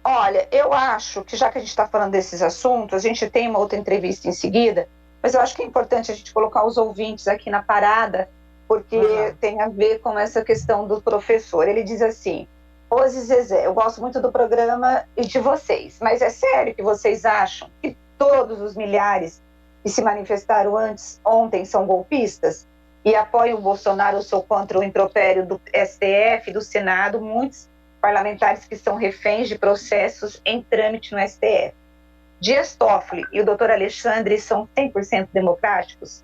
Olha, eu acho que já que a gente está falando desses assuntos, a gente tem uma outra entrevista em seguida, mas eu acho que é importante a gente colocar os ouvintes aqui na parada, porque tem a ver com essa questão do professor. Ele diz assim: Rose e Zezé, eu gosto muito do programa e de vocês, mas é sério que vocês acham que todos os milhares que se manifestaram ontem são golpistas e apoiam o Bolsonaro ou são contra o impropério do STF, do Senado, muitos parlamentares que são reféns de processos em trâmite no STF? Dias Toffoli e o doutor Alexandre são 100% democráticos?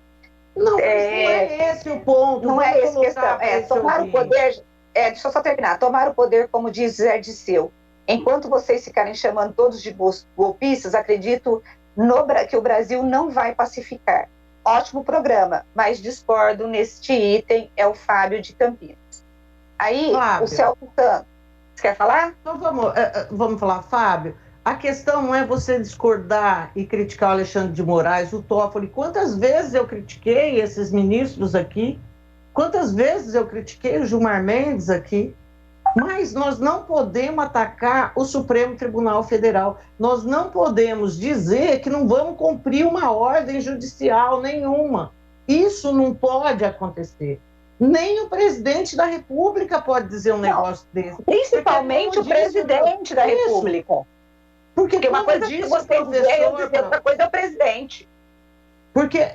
Não, não é esse o ponto. Não é essa a questão. Tomar o poder... deixa eu só terminar. Tomar o poder, como diz Zé Disseu, Enquanto vocês ficarem chamando todos de golpistas, acredito que o Brasil não vai pacificar. Ótimo programa, mas discordo neste item, é o Fábio de Campinas. Aí, Fábio. O Celso Santos, você quer falar? Então vamos falar, Fábio. A questão não é você discordar e criticar o Alexandre de Moraes, o Toffoli. Quantas vezes eu critiquei esses ministros aqui? Quantas vezes eu critiquei o Gilmar Mendes aqui? Mas nós não podemos atacar o Supremo Tribunal Federal. Nós não podemos dizer que não vamos cumprir uma ordem judicial nenhuma. Isso não pode acontecer. Nem o presidente da República pode dizer um negócio desse. Principalmente o presidente da República. Porque uma coisa que você dizer, outra coisa é o presidente. Porque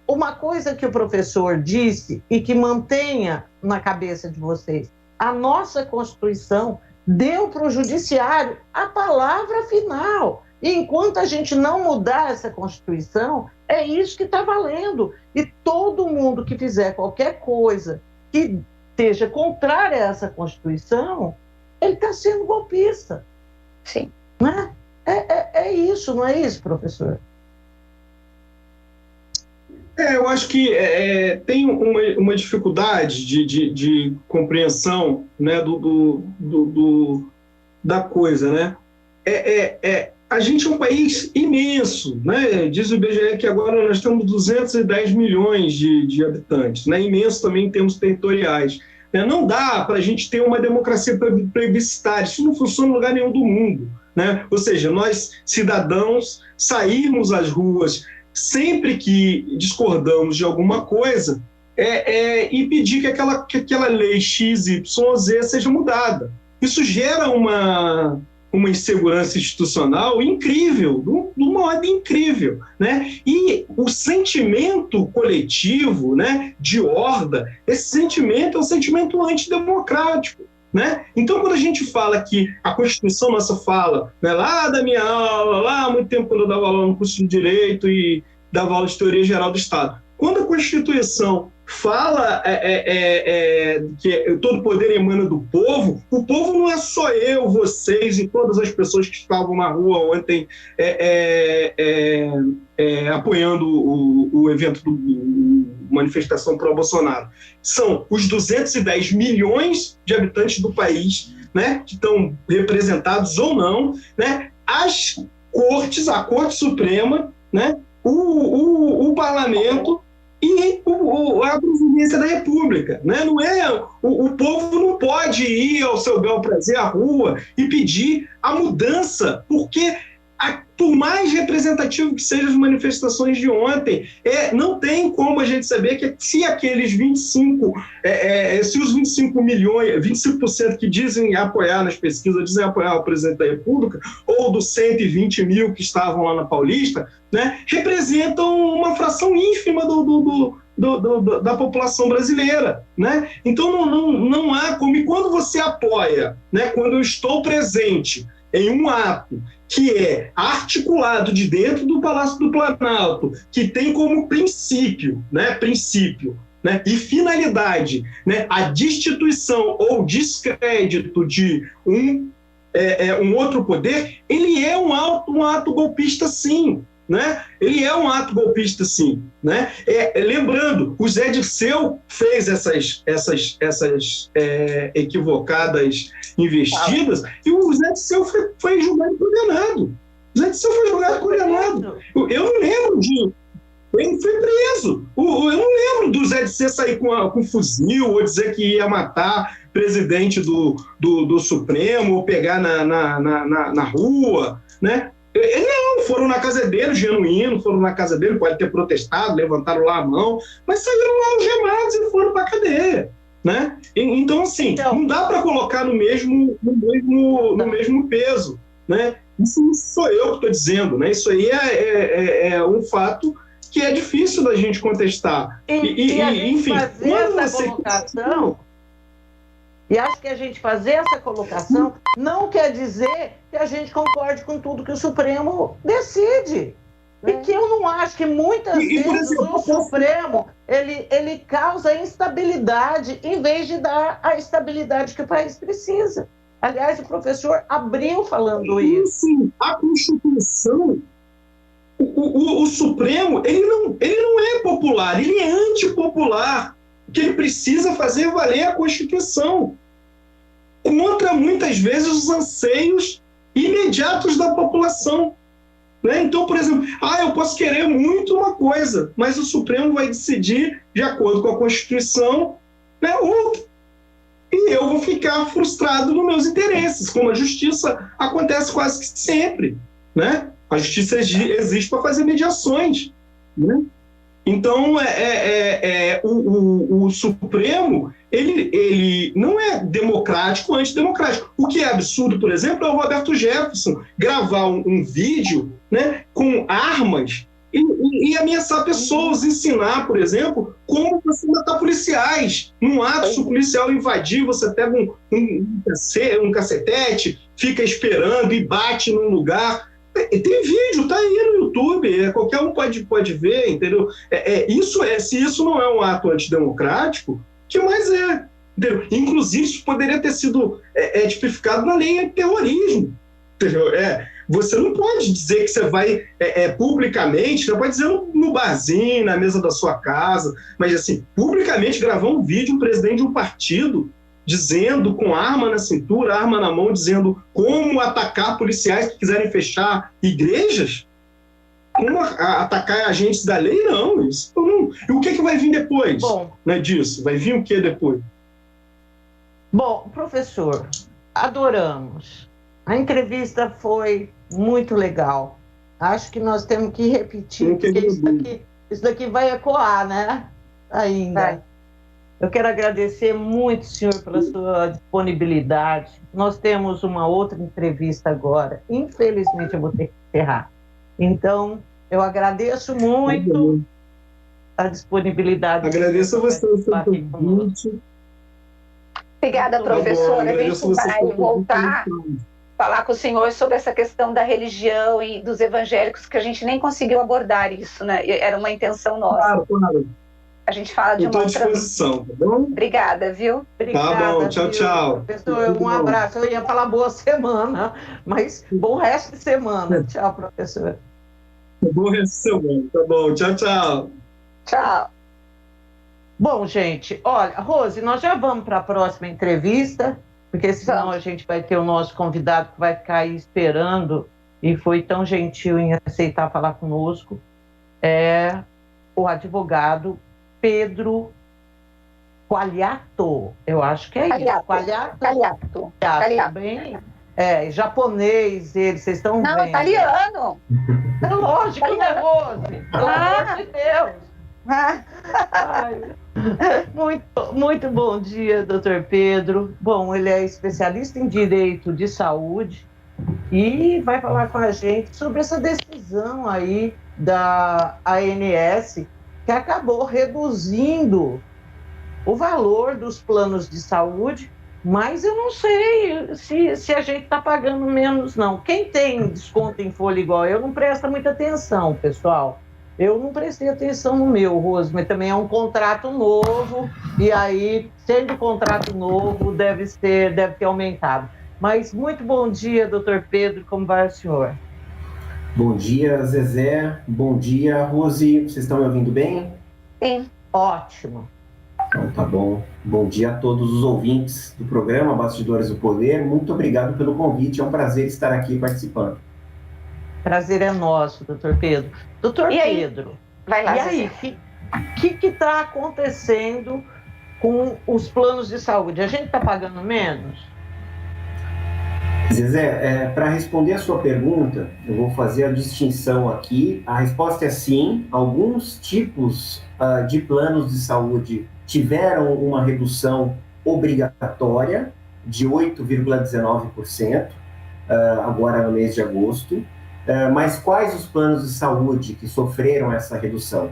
uma coisa que o professor disse e que mantenha na cabeça de vocês, a nossa Constituição deu para o Judiciário a palavra final. E enquanto a gente não mudar essa Constituição, é isso que está valendo. E todo mundo que fizer qualquer coisa que esteja contrária a essa Constituição, ele está sendo golpista. Sim. Né? É isso, não é isso, professor? Eu acho que tem uma dificuldade de compreensão, né, da coisa, né? A gente é um país imenso, né? Diz o IBGE que agora nós temos 210 milhões de habitantes, né? Imenso também em termos territoriais. Não dá para a gente ter uma democracia plebiscitária, isso não funciona em lugar nenhum do mundo, né? Ou seja, nós, cidadãos, sairmos às ruas sempre que discordamos de alguma coisa e pedir que aquela lei XYZ seja mudada. Isso gera uma insegurança institucional incrível, de uma ordem incrível, né? E o sentimento coletivo, né, de horda, esse sentimento é um sentimento antidemocrático, né? Então, quando a gente fala que a Constituição nossa fala, né, lá da minha aula, lá há muito tempo quando eu dava aula no curso de Direito e dava aula de Teoria Geral do Estado, quando a Constituição fala que todo poder emana do povo, o povo não é só eu, vocês e todas as pessoas que estavam na rua ontem apoiando o evento do manifestação pró-Bolsonaro. São os 210 milhões de habitantes do país, né, que estão representados ou não, né, as cortes, a Corte Suprema, né, o Parlamento e a Presidência da República, né? Não o povo não pode ir ao seu bel prazer à rua e pedir a mudança, porque por mais representativo que sejam as manifestações de ontem, não tem como a gente saber que se aqueles 25%, se os 25% que dizem apoiar nas pesquisas, dizem apoiar o presidente da República, ou dos 120 mil que estavam lá na Paulista, né, representam uma fração ínfima da população brasileira, né? Então não há como. E quando você apoia, né, quando eu estou presente em um ato que é articulado de dentro do Palácio do Planalto, que tem como princípio, né, e finalidade, né, a destituição ou descrédito de um outro poder, ele é um ato golpista, sim. Né? Ele é um ato golpista, sim. Né? Lembrando, o Zé Dirceu fez essas equivocadas investidas e o Zé Dirceu foi julgado e condenado. O Zé Dirceu foi julgado e condenado. Eu não lembro de... Ele foi preso. Eu não lembro do Zé Dirceu sair com fuzil ou dizer que ia matar presidente do Supremo ou pegar na rua, né? Não, foram na casa dele, genuíno, foram na casa dele, pode ter protestado, levantaram lá a mão, mas saíram lá algemados e foram para a cadeia, né? Então, assim, não dá para colocar no mesmo peso, né? Isso sou eu que estou dizendo, né? Isso aí é um fato que é difícil da gente contestar. Enfim, quando você... colocação... E acho que a gente fazer essa colocação não quer dizer que a gente concorde com tudo que o Supremo decide. E que eu não acho que muitas vezes o Supremo ele causa instabilidade em vez de dar a estabilidade que o país precisa. Aliás, o professor abriu falando isso. Sim, a Constituição, o Supremo, ele não é popular, ele é antipopular, porque ele precisa fazer valer a Constituição contra, muitas vezes, os anseios imediatos da população. Né? Então, por exemplo, eu posso querer muito uma coisa, mas o Supremo vai decidir de acordo com a Constituição, né, outra. E eu vou ficar frustrado nos meus interesses, como a justiça acontece quase que sempre. Né? A justiça existe para fazer mediações. Né? Então, o Supremo, ele não é democrático ou antidemocrático. O que é absurdo, por exemplo, é o Roberto Jefferson gravar um vídeo, né, com armas e ameaçar pessoas, ensinar, por exemplo, como você matar policiais. Num ato, se o policial invadir, você pega um cacetete, fica esperando e bate num lugar. Tem vídeo, tá aí no YouTube, qualquer um pode ver, entendeu? Se isso não é um ato antidemocrático, o que mais é? Entendeu? Inclusive, isso poderia ter sido tipificado na lei antiterrorismo, entendeu? Você não pode dizer que você vai publicamente, você pode dizer no barzinho, na mesa da sua casa, mas assim, publicamente gravar um vídeo, um presidente de um partido dizendo, com arma na cintura, arma na mão, dizendo como atacar policiais que quiserem fechar igrejas, como atacar agentes da lei, não. Isso não. E o que vai vir depois disso? Vai vir o que depois? Bom, professor, adoramos. A entrevista foi muito legal. Acho que nós temos que repetir, porque isso daqui vai ecoar, né? Ainda. Vai. Eu quero agradecer muito, senhor, pela sua disponibilidade. Nós temos uma outra entrevista agora. Infelizmente, eu vou ter que encerrar. Então, eu agradeço muito a disponibilidade. Agradeço a você, aqui conosco. Obrigada, professora. A gente vai voltar a falar com o senhor sobre essa questão da religião e dos evangélicos, que a gente nem conseguiu abordar isso, né? Era uma intenção nossa. Claro. A gente fala de uma outra... Estou à disposição, tá bom? Obrigada, viu? Obrigada, tá bom, tchau. Professor, um abraço. Eu ia falar boa semana, mas bom resto de semana. Tchau, professor. Bom resto de semana, tá bom. Tchau. Tchau. Bom, gente, olha, Rose, nós já vamos para a próxima entrevista, porque senão a gente vai ter o nosso convidado que vai ficar aí esperando e foi tão gentil em aceitar falar conosco. O advogado Pedro Qualiato, eu acho que é isso. Qualiato. Bem, japonês, vocês estão vendo. Não, italiano. É lógico, né, Rose? Pelo amor de Deus. Muito bom dia, doutor Pedro. Bom, ele é especialista em direito de saúde e vai falar com a gente sobre essa decisão aí da ANS, que acabou reduzindo o valor dos planos de saúde, mas eu não sei se a gente está pagando menos, não. Quem tem desconto em folha igual eu não presta muita atenção, pessoal. Eu não prestei atenção no meu, Rose, mas também é um contrato novo, e aí, sendo contrato novo, deve ter aumentado. Mas muito bom dia, doutor Pedro, como vai o senhor? Bom dia, Zezé. Bom dia, Rose. Vocês estão me ouvindo bem? Sim. Ótimo. Então, tá bom. Bom dia a todos os ouvintes do programa Bastidores do Poder. Muito obrigado pelo convite. É um prazer estar aqui participando. Prazer é nosso, doutor Pedro. Doutor Pedro, vai lá, e aí, o que está acontecendo com os planos de saúde? A gente está pagando menos? Zezé, para responder a sua pergunta, eu vou fazer a distinção aqui. A resposta é sim. Alguns tipos de planos de saúde tiveram uma redução obrigatória de 8,19% agora no mês de agosto. Mas quais os planos de saúde que sofreram essa redução?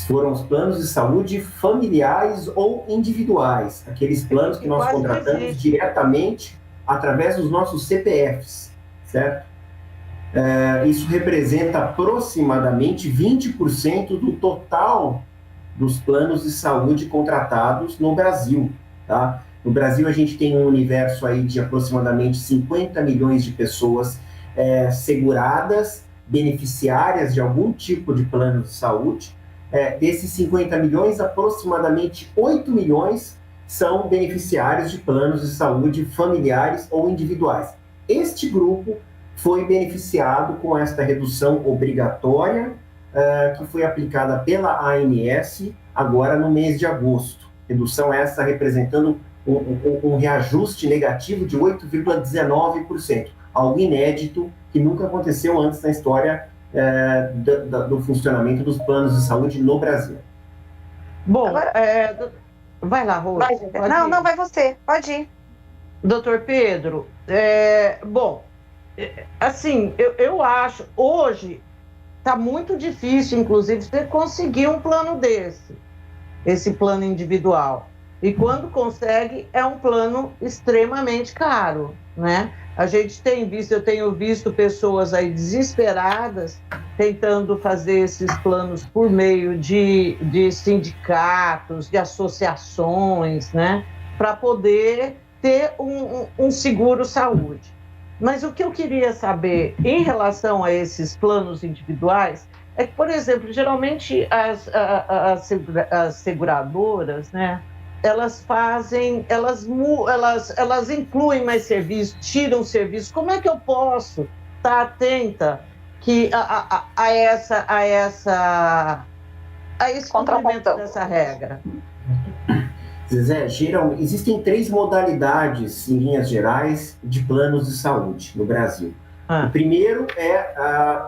Foram os planos de saúde familiares ou individuais, aqueles planos que nós contratamos diretamente através dos nossos CPFs, certo? Isso representa aproximadamente 20% do total dos planos de saúde contratados no Brasil, tá? No Brasil, a gente tem um universo aí de aproximadamente 50 milhões de pessoas seguradas, beneficiárias de algum tipo de plano de saúde. Desses 50 milhões, aproximadamente 8 milhões são beneficiários de planos de saúde familiares ou individuais. Este grupo foi beneficiado com esta redução obrigatória que foi aplicada pela ANS agora no mês de agosto. Redução essa representando um reajuste negativo de 8,19%, algo inédito que nunca aconteceu antes na história do funcionamento dos planos de saúde no Brasil. Bom, Agora, vai lá, Rose. Não, vai você, pode ir. Doutor Pedro, assim, eu acho, hoje está muito difícil, inclusive, você conseguir um plano esse plano individual. E quando consegue, é um plano extremamente caro, né? A gente eu tenho visto pessoas aí desesperadas tentando fazer esses planos por meio de sindicatos, de associações, né? Para poder ter um seguro saúde. Mas o que eu queria saber em relação a esses planos individuais é que, por exemplo, geralmente as seguradoras, né? Elas incluem mais serviços, tiram serviços. Como é que eu posso estar atenta a esse cumprimento dessa regra? Zezé, existem 3 modalidades, em linhas gerais, de planos de saúde no Brasil. O primeiro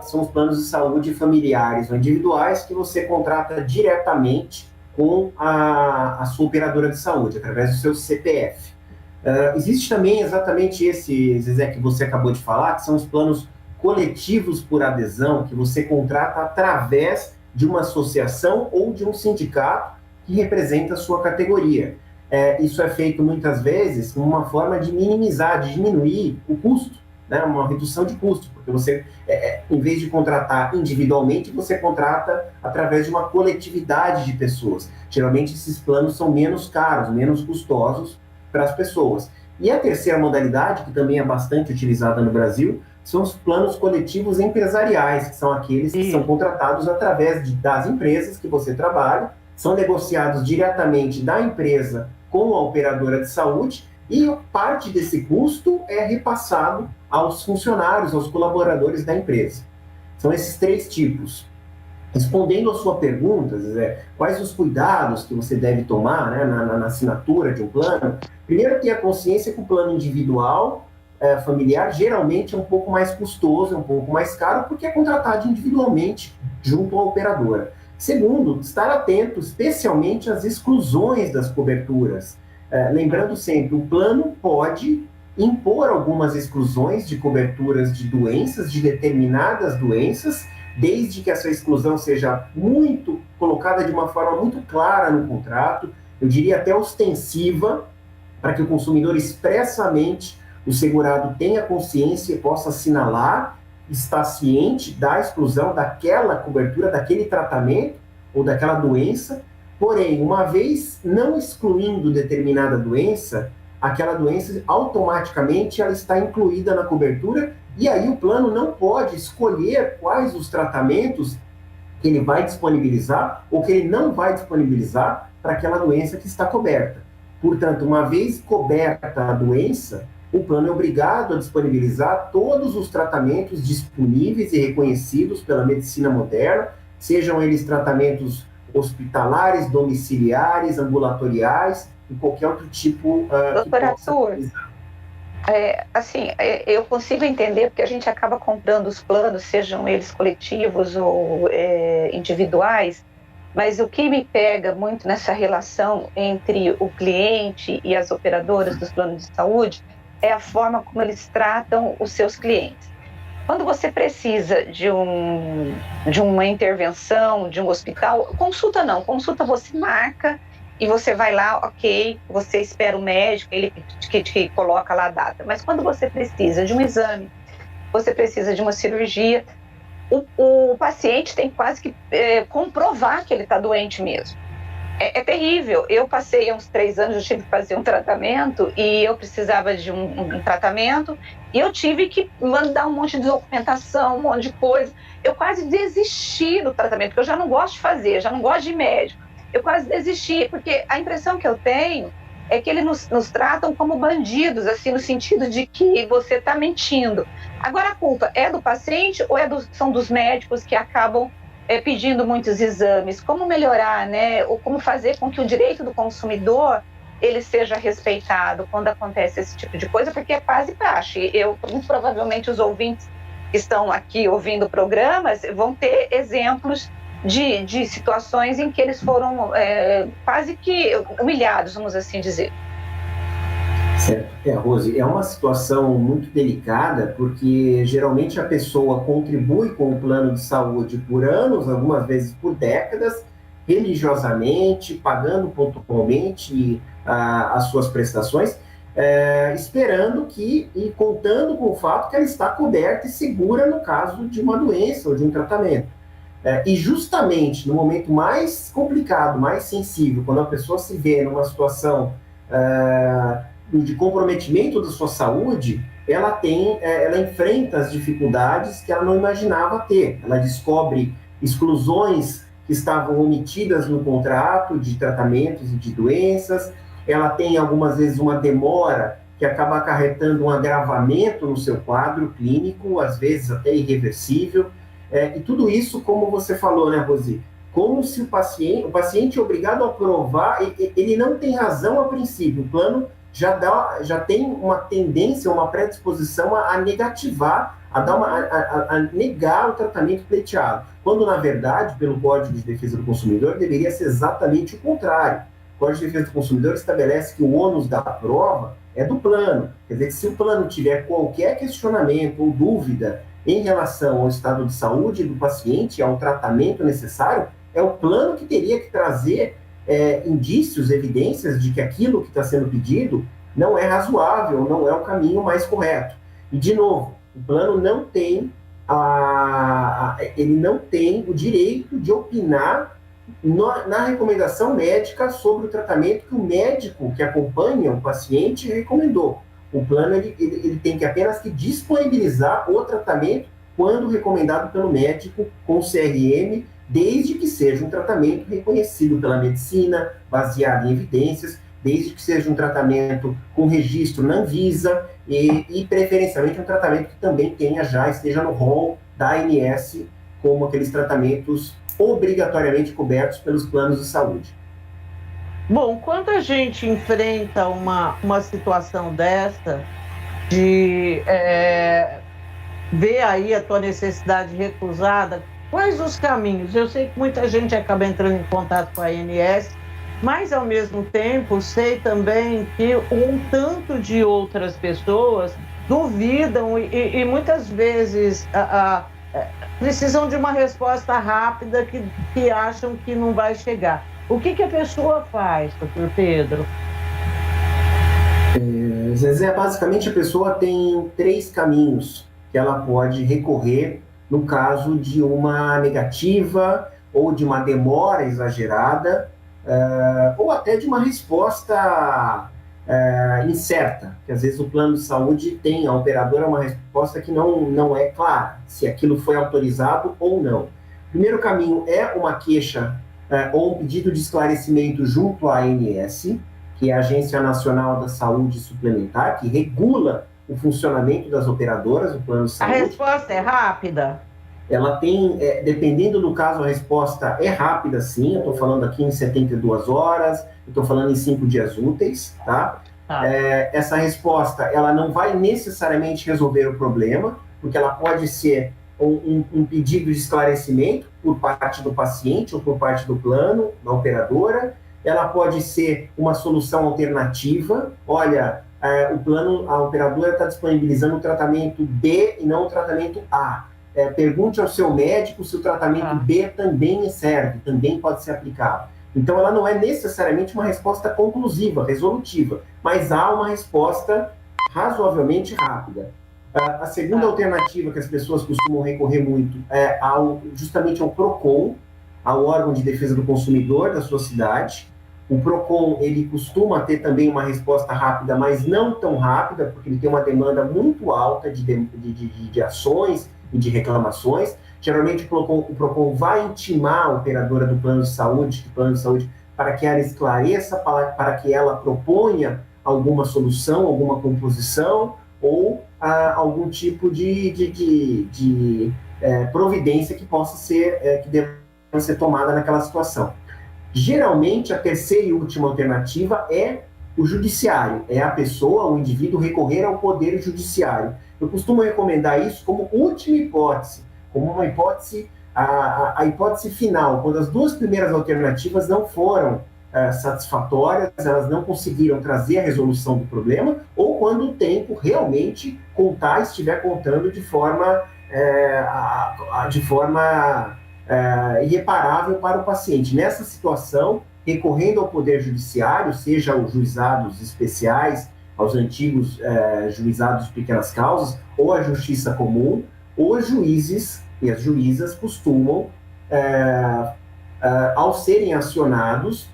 são os planos de saúde familiares ou individuais que você contrata diretamente com a sua operadora de saúde, através do seu CPF. Existe também exatamente esse, Zezé, que você acabou de falar, que são os planos coletivos por adesão, que você contrata através de uma associação ou de um sindicato que representa a sua categoria. Isso é feito muitas vezes como uma forma de minimizar, de diminuir o custo, né? Uma redução de custo, porque você, em vez de contratar individualmente, você contrata através de uma coletividade de pessoas. Geralmente esses planos são menos caros, menos custosos para as pessoas. E a terceira modalidade, que também é bastante utilizada no Brasil, são os planos coletivos empresariais, que são aqueles que são contratados através das empresas que você trabalha, são negociados diretamente da empresa com a operadora de saúde e parte desse custo é repassado aos funcionários, aos colaboradores da empresa. São esses 3 tipos. Respondendo a sua pergunta, Zé, quais os cuidados que você deve tomar, né, na assinatura de um plano? Primeiro, ter a consciência que o plano individual familiar geralmente é um pouco mais custoso, é um pouco mais caro, porque é contratado individualmente junto à operadora. Segundo, estar atento especialmente às exclusões das coberturas. Lembrando sempre, o plano pode impor algumas exclusões de coberturas de doenças, de determinadas doenças, desde que essa exclusão seja colocada de uma forma muito clara no contrato, eu diria até ostensiva, para que o consumidor expressamente, o segurado tenha consciência e possa assinalar, está ciente da exclusão daquela cobertura, daquele tratamento ou daquela doença. Porém, uma vez não excluindo determinada doença, aquela doença automaticamente ela está incluída na cobertura e aí o plano não pode escolher quais os tratamentos que ele vai disponibilizar ou que ele não vai disponibilizar para aquela doença que está coberta. Portanto, uma vez coberta a doença, o plano é obrigado a disponibilizar todos os tratamentos disponíveis e reconhecidos pela medicina moderna, sejam eles tratamentos hospitalares, domiciliares, ambulatoriais e qualquer outro tipo Doutor Arthur, eu consigo entender porque a gente acaba comprando os planos, sejam eles coletivos ou individuais, mas o que me pega muito nessa relação entre o cliente e as operadoras dos planos de saúde é a forma como eles tratam os seus clientes. Quando você precisa de uma intervenção, de um hospital, consulta você marca e você vai lá, ok, você espera o médico, ele que te coloca lá a data. Mas quando você precisa de um exame, você precisa de uma cirurgia, o paciente tem quase que comprovar que ele está doente mesmo. É terrível. Eu passei há uns 3 anos, eu tive que fazer um tratamento e eu precisava de um tratamento e eu tive que mandar um monte de documentação, um monte de coisa. Eu quase desisti do tratamento, porque eu já não gosto de fazer, já não gosto de médico. Eu quase desisti, porque a impressão que eu tenho é que eles nos tratam como bandidos, assim, no sentido de que você está mentindo. Agora, a culpa é do paciente ou são dos médicos que acabam pedindo muitos exames? Como melhorar, né? Ou como fazer com que o direito do consumidor ele seja respeitado quando acontece esse tipo de coisa, porque é quase praxe. Muito provavelmente os ouvintes que estão aqui ouvindo programas vão ter exemplos de situações em que eles foram quase que humilhados, vamos assim dizer. Certo. Rose, é uma situação muito delicada, porque geralmente a pessoa contribui com o plano de saúde por anos, algumas vezes por décadas, religiosamente, pagando pontualmente as suas prestações, esperando e contando com o fato que ela está coberta e segura no caso de uma doença ou de um tratamento. E justamente no momento mais complicado, mais sensível, quando a pessoa se vê numa situação de comprometimento da sua saúde, ela enfrenta as dificuldades que ela não imaginava ter. Ela descobre exclusões que estavam omitidas no contrato de tratamentos e de doenças, ela tem algumas vezes uma demora que acaba acarretando um agravamento no seu quadro clínico, às vezes até irreversível, e tudo isso, como você falou, né, Rosi? Como se o paciente é obrigado a provar, ele não tem razão a princípio, o plano já tem uma tendência, uma predisposição a negativar, a negar o tratamento pleiteado, quando, na verdade, pelo Código de Defesa do Consumidor, deveria ser exatamente o contrário. O Código de Defesa do Consumidor estabelece que o ônus da prova é do plano. Quer dizer, que se o plano tiver qualquer questionamento ou dúvida em relação ao estado de saúde do paciente, ao tratamento necessário, é o plano que teria que trazer indícios, evidências de que aquilo que está sendo pedido não é razoável, não é o caminho mais correto. E, de novo, o plano não tem o direito de opinar na recomendação médica sobre o tratamento que o médico que acompanha o paciente recomendou. O plano ele tem que apenas que disponibilizar o tratamento quando recomendado pelo médico com CRM, desde que seja um tratamento reconhecido pela medicina, baseado em evidências, desde que seja um tratamento com registro na Anvisa e preferencialmente um tratamento que também esteja no rol da ANS, como aqueles tratamentos obrigatoriamente cobertos pelos planos de saúde. Bom, quando a gente enfrenta uma situação dessa, de ver aí a tua necessidade recusada, quais os caminhos? Eu sei que muita gente acaba entrando em contato com a ANS, mas, ao mesmo tempo, sei também que um tanto de outras pessoas duvidam e muitas vezes precisam de uma resposta rápida que acham que não vai chegar. O que a pessoa faz, doutor Pedro? Zezé, basicamente a pessoa tem 3 caminhos que ela pode recorrer no caso de uma negativa ou de uma demora exagerada, ou até de uma resposta incerta, que às vezes o plano de saúde tem, a operadora, uma resposta que não é clara, se aquilo foi autorizado ou não. O primeiro caminho é uma queixa ou um pedido de esclarecimento junto à ANS, que é a Agência Nacional da Saúde Suplementar, que regula o funcionamento das operadoras do plano de saúde. A resposta é rápida? Ela tem, dependendo do caso, a resposta é rápida, sim. Eu estou falando aqui em 72 horas, eu estou falando em 5 dias úteis, tá? Essa resposta, ela não vai necessariamente resolver o problema, porque ela pode ser um pedido de esclarecimento por parte do paciente ou por parte do plano, da operadora. Ela pode ser uma solução alternativa. Olha, a operadora está disponibilizando o tratamento B e não o tratamento A. Pergunte ao seu médico se o tratamento B também serve, também pode ser aplicado. Então, ela não é necessariamente uma resposta conclusiva, resolutiva, mas há uma resposta razoavelmente rápida. A segunda alternativa que as pessoas costumam recorrer muito é justamente ao PROCON. ao órgão de defesa do consumidor da sua cidade. O PROCON, ele costuma ter também uma resposta rápida, mas não tão rápida, porque ele tem uma demanda muito alta de ações e de reclamações. Geralmente o PROCON vai intimar a operadora do plano de saúde, para que ela esclareça, para que ela proponha alguma solução, alguma composição ou algum tipo de providência que possa ser, que deva ser tomada naquela situação. Geralmente, a terceira e última alternativa é o judiciário, é a pessoa, o indivíduo, recorrer ao poder judiciário. Eu costumo recomendar isso como última hipótese, como uma hipótese, a hipótese final, quando as duas primeiras alternativas não foram satisfatórias, elas não conseguiram trazer a resolução do problema, ou quando o tempo realmente estiver contando de forma irreparável para o paciente. Nessa situação, recorrendo ao Poder Judiciário, seja aos juizados especiais, aos antigos juizados de pequenas causas, ou à Justiça Comum, os juízes e as juízas costumam, ao serem acionados,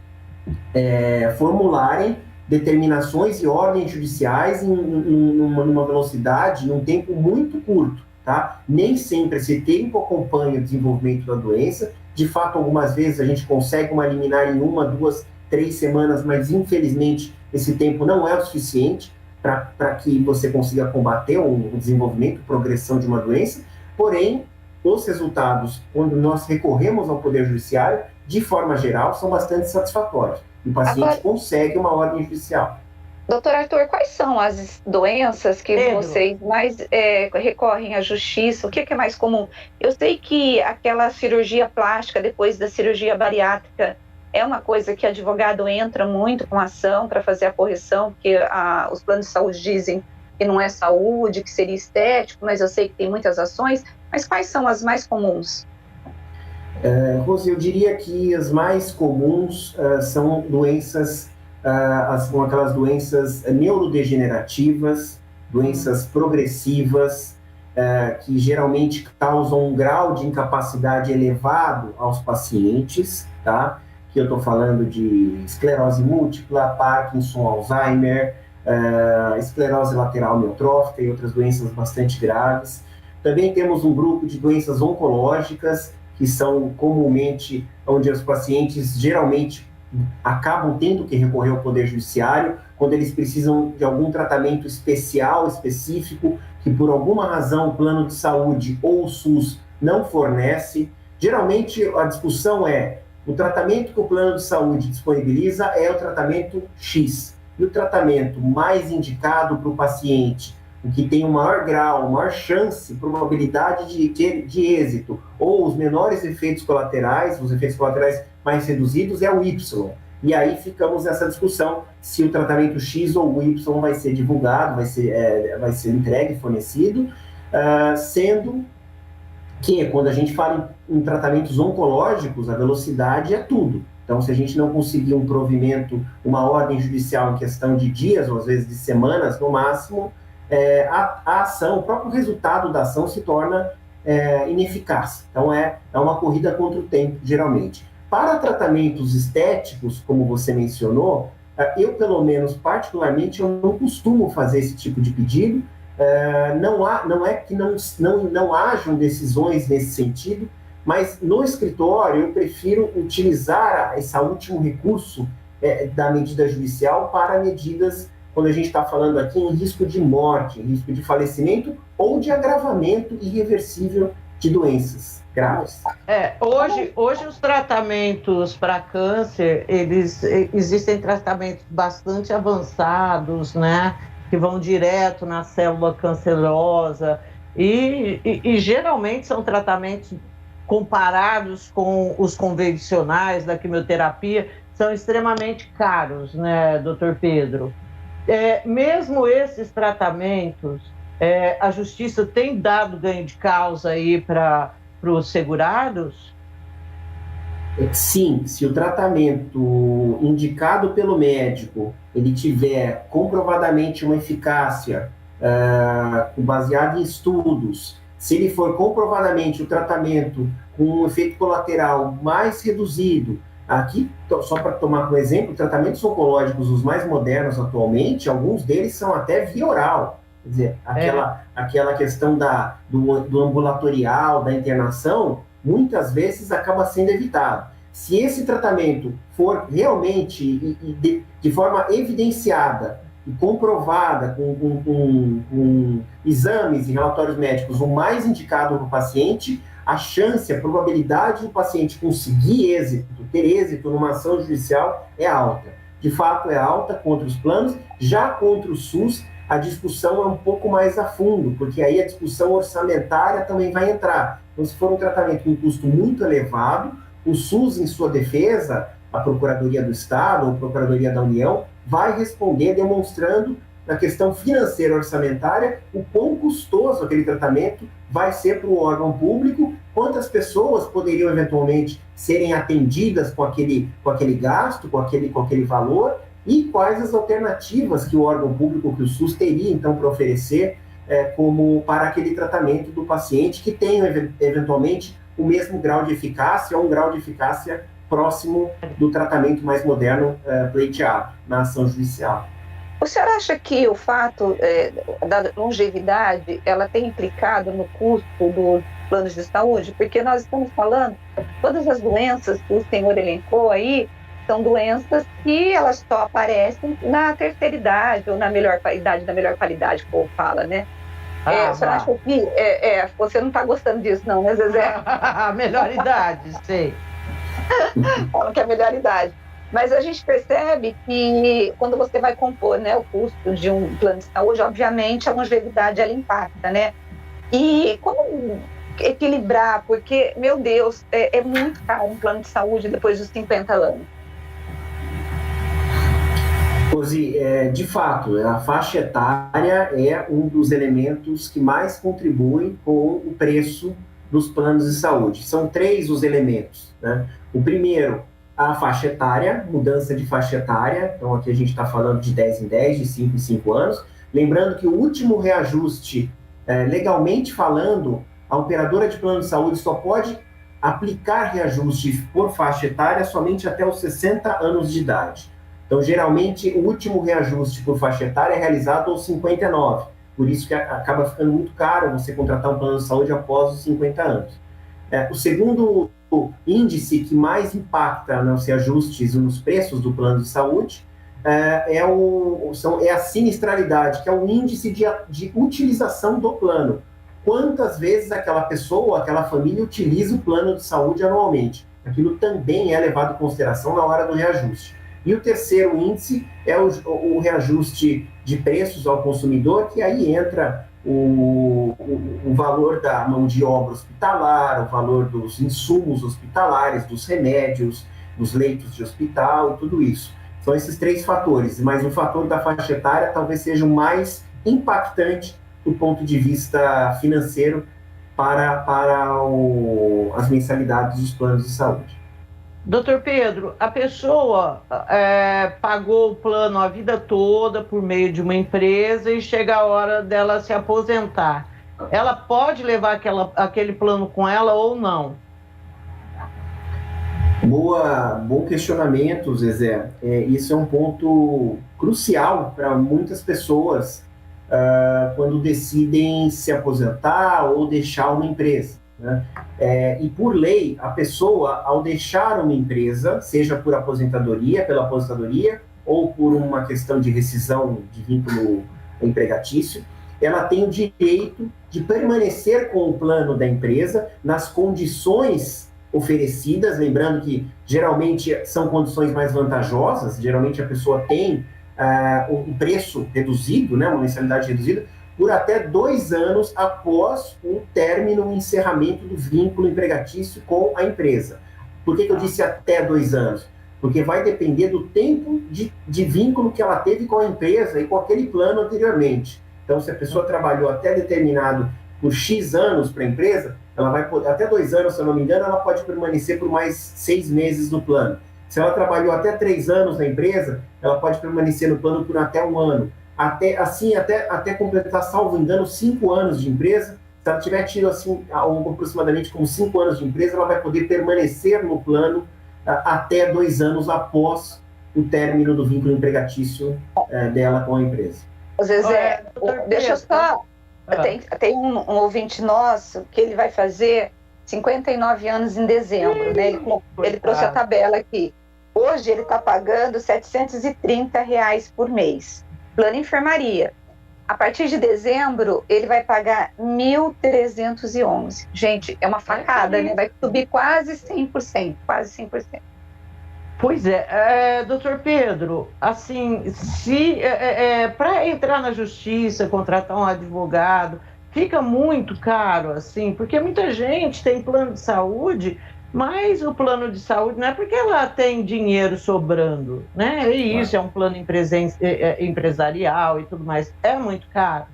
formularem determinações e ordens judiciais numa velocidade, em um tempo muito curto. Tá? Nem sempre esse tempo acompanha o desenvolvimento da doença. De fato, algumas vezes a gente consegue uma liminar em 1, 2, 3 semanas, mas infelizmente esse tempo não é o suficiente para que você consiga combater o desenvolvimento, a progressão de uma doença. Porém, os resultados, quando nós recorremos ao Poder Judiciário, de forma geral, são bastante satisfatórios. O paciente consegue uma ordem judicial. Doutor Arthur, quais são as doenças que vocês mais recorrem à justiça? O que é mais comum? Eu sei que aquela cirurgia plástica depois da cirurgia bariátrica é uma coisa que advogado entra muito com ação para fazer a correção, porque os planos de saúde dizem que não é saúde, que seria estético, mas eu sei que tem muitas ações. Mas quais são as mais comuns? Rose, eu diria que as mais comuns são doenças, são aquelas doenças neurodegenerativas, doenças progressivas, que geralmente causam um grau de incapacidade elevado aos pacientes, tá? Que eu estou falando de esclerose múltipla, Parkinson, Alzheimer, esclerose lateral amiotrófica e outras doenças bastante graves. Também temos um grupo de doenças oncológicas, que são comumente onde os pacientes geralmente acabam tendo que recorrer ao Poder Judiciário, quando eles precisam de algum tratamento especial, específico, que por alguma razão o plano de saúde ou o SUS não fornece. Geralmente a discussão é, o tratamento que o plano de saúde disponibiliza é o tratamento X, e o tratamento mais indicado para o paciente, o que tem o maior grau, maior chance, probabilidade de êxito, ou os menores efeitos colaterais, os efeitos colaterais mais reduzidos, é o Y. E aí ficamos nessa discussão se o tratamento X ou o Y vai ser divulgado, vai ser entregue, fornecido, sendo que quando a gente fala em tratamentos oncológicos, a velocidade é tudo. Então, se a gente não conseguir um provimento, uma ordem judicial em questão de dias, ou às vezes de semanas no máximo, a ação, o próprio resultado da ação se torna ineficaz. Então, é uma corrida contra o tempo, geralmente. Para tratamentos estéticos, como você mencionou, eu, pelo menos, particularmente, eu não costumo fazer esse tipo de pedido. Não é que não hajam decisões nesse sentido, mas no escritório eu prefiro utilizar esse último recurso da medida judicial para medidas, quando a gente está falando aqui em risco de morte, em risco de falecimento ou de agravamento irreversível de doenças graves. Hoje os tratamentos para câncer, existem tratamentos bastante avançados, né, que vão direto na célula cancerosa e geralmente são tratamentos comparados com os convencionais da quimioterapia, são extremamente caros, né, doutor Pedro? Mesmo esses tratamentos, a justiça tem dado ganho de causa aí para os segurados? Sim, se o tratamento indicado pelo médico, ele tiver comprovadamente uma eficácia baseada em estudos, se ele for comprovadamente o tratamento com um efeito colateral mais reduzido, aqui, só para tomar como exemplo, tratamentos oncológicos, os mais modernos atualmente, alguns deles são até via oral. Quer dizer, aquela questão do ambulatorial, da internação, muitas vezes acaba sendo evitado. Se esse tratamento for realmente de forma evidenciada e comprovada com exames e relatórios médicos o mais indicado para o paciente, a chance, a probabilidade do paciente conseguir êxito, ter êxito numa ação judicial é alta. De fato, é alta contra os planos. Já contra o SUS, a discussão é um pouco mais a fundo, porque aí a discussão orçamentária também vai entrar. Então, se for um tratamento com um custo muito elevado, o SUS, em sua defesa, a Procuradoria do Estado ou a Procuradoria da União, vai responder demonstrando, na questão financeira orçamentária, o quão custoso aquele tratamento vai ser para o órgão público, quantas pessoas poderiam eventualmente serem atendidas com aquele gasto, com aquele valor, e quais as alternativas que o órgão público, que o SUS teria, então, para oferecer como para aquele tratamento do paciente que tenha, eventualmente, o mesmo grau de eficácia ou um grau de eficácia próximo do tratamento mais moderno pleiteado na ação judicial. O senhor acha que o fato da longevidade, ela tem implicado no custo dos planos de saúde? Porque nós estamos falando, todas as doenças que o senhor elencou aí, são doenças que elas só aparecem na terceira idade, ou na melhor idade, da melhor qualidade, como fala, né? Você acha que você não está gostando disso, não, né, Zezé? A melhor idade, sei. Fala que é a melhor idade. Mas a gente percebe que quando você vai compor, né, o custo de um plano de saúde, obviamente a longevidade ela impacta, né? E como equilibrar? Porque, meu Deus, é muito caro um plano de saúde depois dos 50 anos. Rosi, de fato, a faixa etária é um dos elementos que mais contribuem com o preço dos planos de saúde. São 3 os elementos, né? O primeiro, a faixa etária, mudança de faixa etária. Então, aqui a gente está falando de 10 em 10, de 5 em 5 anos. Lembrando que o último reajuste, legalmente falando, a operadora de plano de saúde só pode aplicar reajuste por faixa etária somente até os 60 anos de idade. Então, geralmente, o último reajuste por faixa etária é realizado aos 59. Por isso que acaba ficando muito caro você contratar um plano de saúde após os 50 anos. O segundo índice que mais impacta nos reajustes e nos preços do plano de saúde é a sinistralidade, que é o índice de utilização do plano. Quantas vezes aquela pessoa ou aquela família utiliza o plano de saúde anualmente? Aquilo também é levado em consideração na hora do reajuste. E o terceiro índice é o reajuste de preços ao consumidor, que aí entra o valor da mão de obra hospitalar, o valor dos insumos hospitalares, dos remédios, dos leitos de hospital e tudo isso. São esses 3 fatores, mas o fator da faixa etária talvez seja o mais impactante do ponto de vista financeiro para as mensalidades dos planos de saúde. Doutor Pedro, a pessoa pagou o plano a vida toda por meio de uma empresa e chega a hora dela se aposentar. Ela pode levar aquele plano com ela ou não? Bom questionamento, Zezé. Isso é um ponto crucial para muitas pessoas quando decidem se aposentar ou deixar uma empresa, né? E por lei, a pessoa, ao deixar uma empresa, seja por aposentadoria, pela aposentadoria, ou por uma questão de rescisão de vínculo empregatício, ela tem o direito de permanecer com o plano da empresa nas condições oferecidas, lembrando que geralmente são condições mais vantajosas, geralmente a pessoa tem um preço reduzido, né, uma mensalidade reduzida, por até 2 anos após o término, o encerramento do vínculo empregatício com a empresa. Por que eu disse até 2 anos? Porque vai depender do tempo de vínculo que ela teve com a empresa e com aquele plano anteriormente. Então, se a pessoa trabalhou até determinado por X anos para a empresa, ela vai poder, até 2 anos, se eu não me engano, ela pode permanecer por mais 6 meses no plano. Se ela trabalhou até 3 anos na empresa, ela pode permanecer no plano por até 1 ano. Até completar, salvo engano, 5 anos de empresa, se ela tiver tido assim, aproximadamente como 5 anos de empresa, ela vai poder permanecer no plano até 2 anos após o término do vínculo empregatício dela com a empresa. Zezé, deixa eu só... Tem um ouvinte nosso que ele vai fazer 59 anos em dezembro, né? Ele trouxe a tabela aqui. Hoje ele está pagando R$ 730 por mês. Plano enfermaria. A partir de dezembro, ele vai pagar 1.311. Gente, é uma facada, né? Vai subir quase 100%, quase 100%. Pois doutor Pedro, assim, se para entrar na justiça, contratar um advogado, fica muito caro, assim, porque muita gente tem plano de saúde, mas o plano de saúde não é porque ela tem dinheiro sobrando, né? E isso é um plano empresarial e tudo mais, é muito caro.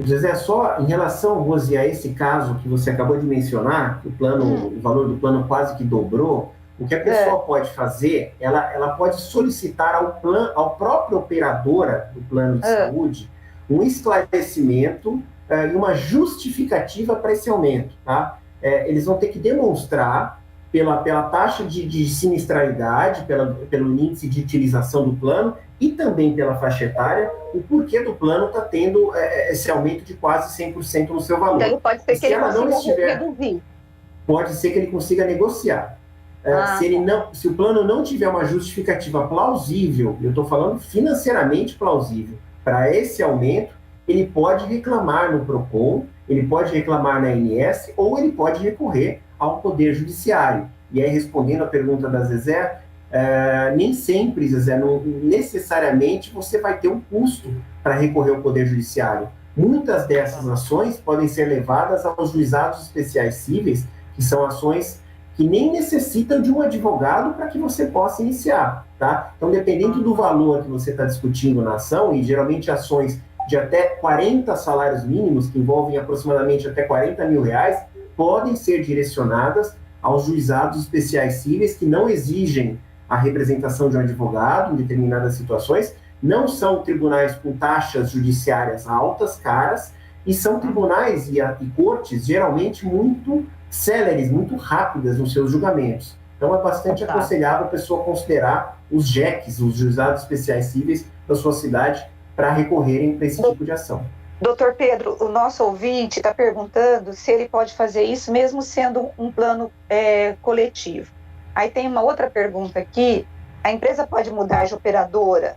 José, só em relação, Rose, a esse caso que você acabou de mencionar, que o valor do plano quase que dobrou, o que a pessoa pode fazer, ela pode solicitar ao próprio operadora do plano de saúde um esclarecimento e uma justificativa para esse aumento, tá? Eles vão ter que demonstrar pela taxa de sinistralidade, pelo índice de utilização do plano e também pela faixa etária, o porquê do plano está tendo esse aumento de quase 100% no seu valor. Então, pode ser que ele consiga reduzir. Pode ser que ele consiga negociar. Se o plano não tiver uma justificativa plausível, eu estou falando financeiramente plausível, para esse aumento, ele pode reclamar no PROCON, ele pode reclamar na ANS ou ele pode recorrer ao Poder Judiciário. E aí, respondendo a pergunta da Zezé, nem sempre, Zezé, necessariamente você vai ter um custo para recorrer ao Poder Judiciário. Muitas dessas ações podem ser levadas aos juizados especiais cíveis, que são ações que nem necessitam de um advogado para que você possa iniciar, tá? Então, dependendo do valor que você está discutindo na ação, e geralmente ações de até 40 salários mínimos, que envolvem aproximadamente até R$40 mil, podem ser direcionadas aos juizados especiais cíveis que não exigem a representação de um advogado em determinadas situações, não são tribunais com taxas judiciárias altas, caras, e são tribunais e cortes geralmente muito céleres, muito rápidas nos seus julgamentos. Então é bastante aconselhável a pessoa considerar os JECs, os juizados especiais cíveis da sua cidade, para recorrerem para esse tipo de ação. Doutor Pedro, o nosso ouvinte está perguntando se ele pode fazer isso mesmo sendo um plano coletivo. Aí tem uma outra pergunta aqui: a empresa pode mudar de operadora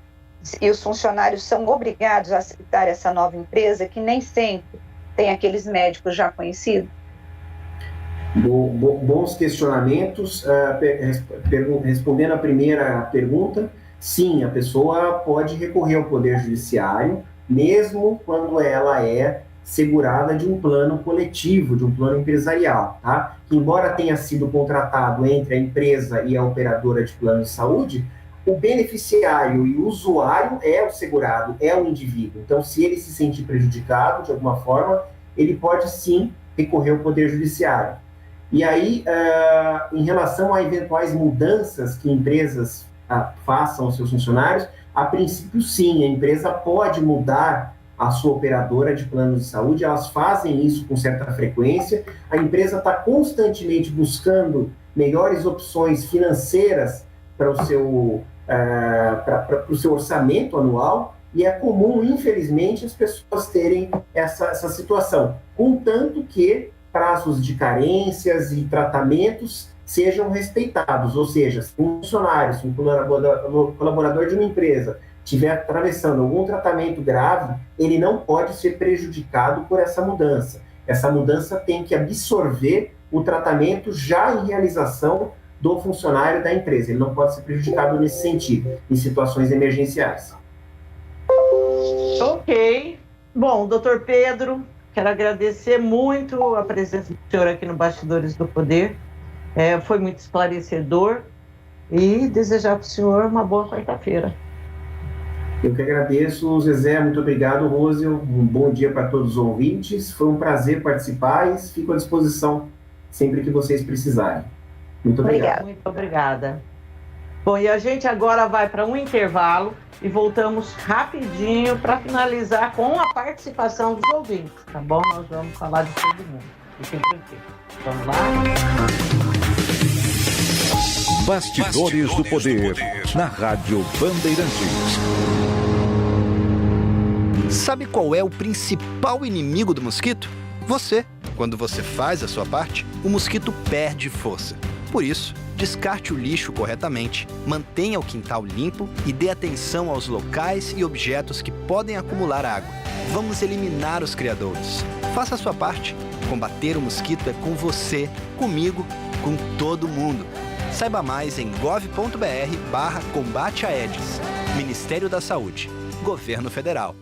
e os funcionários são obrigados a aceitar essa nova empresa que nem sempre tem aqueles médicos já conhecidos? Bons questionamentos. Respondendo a primeira pergunta, sim, a pessoa pode recorrer ao Poder Judiciário, mesmo quando ela é segurada de um plano coletivo, de um plano empresarial, tá? Que, embora tenha sido contratado entre a empresa e a operadora de plano de saúde, o beneficiário e o usuário é o segurado, é o indivíduo. Então, se ele se sentir prejudicado de alguma forma, ele pode sim recorrer ao Poder Judiciário. E aí, em relação a eventuais mudanças que empresas façam aos seus funcionários, a princípio sim, a empresa pode mudar a sua operadora de plano de saúde, elas fazem isso com certa frequência, a empresa está constantemente buscando melhores opções financeiras para o seu orçamento anual, e é comum, infelizmente, as pessoas terem essa situação, contanto que prazos de carências e tratamentos sejam respeitados, ou seja, se um funcionário, se um colaborador de uma empresa estiver atravessando algum tratamento grave, ele não pode ser prejudicado por essa mudança. Essa mudança tem que absorver o tratamento já em realização do funcionário da empresa. Ele não pode ser prejudicado nesse sentido, em situações emergenciais. Ok. Bom, doutor Pedro, quero agradecer muito a presença do senhor aqui no Bastidores do Poder. Foi muito esclarecedor e desejar para o senhor uma boa quarta-feira. Eu que agradeço, Zezé, muito obrigado, Rose, um bom dia para todos os ouvintes, foi um prazer participar e fico à disposição sempre que vocês precisarem. Muito obrigado. Muito obrigada. Bom, e a gente agora vai para um intervalo e voltamos rapidinho para finalizar com a participação dos ouvintes, tá bom? Nós vamos falar de todo mundo. Fiquem tranquilos. Vamos lá? Bastidores do Poder, na Rádio Bandeirantes. Sabe qual é o principal inimigo do mosquito? Você. Quando você faz a sua parte, o mosquito perde força. Por isso, descarte o lixo corretamente, mantenha o quintal limpo e dê atenção aos locais e objetos que podem acumular água. Vamos eliminar os criadouros. Faça a sua parte. Combater o mosquito é com você, comigo, com todo mundo. Saiba mais em gov.br/combate a Aedes. Ministério da Saúde. Governo Federal.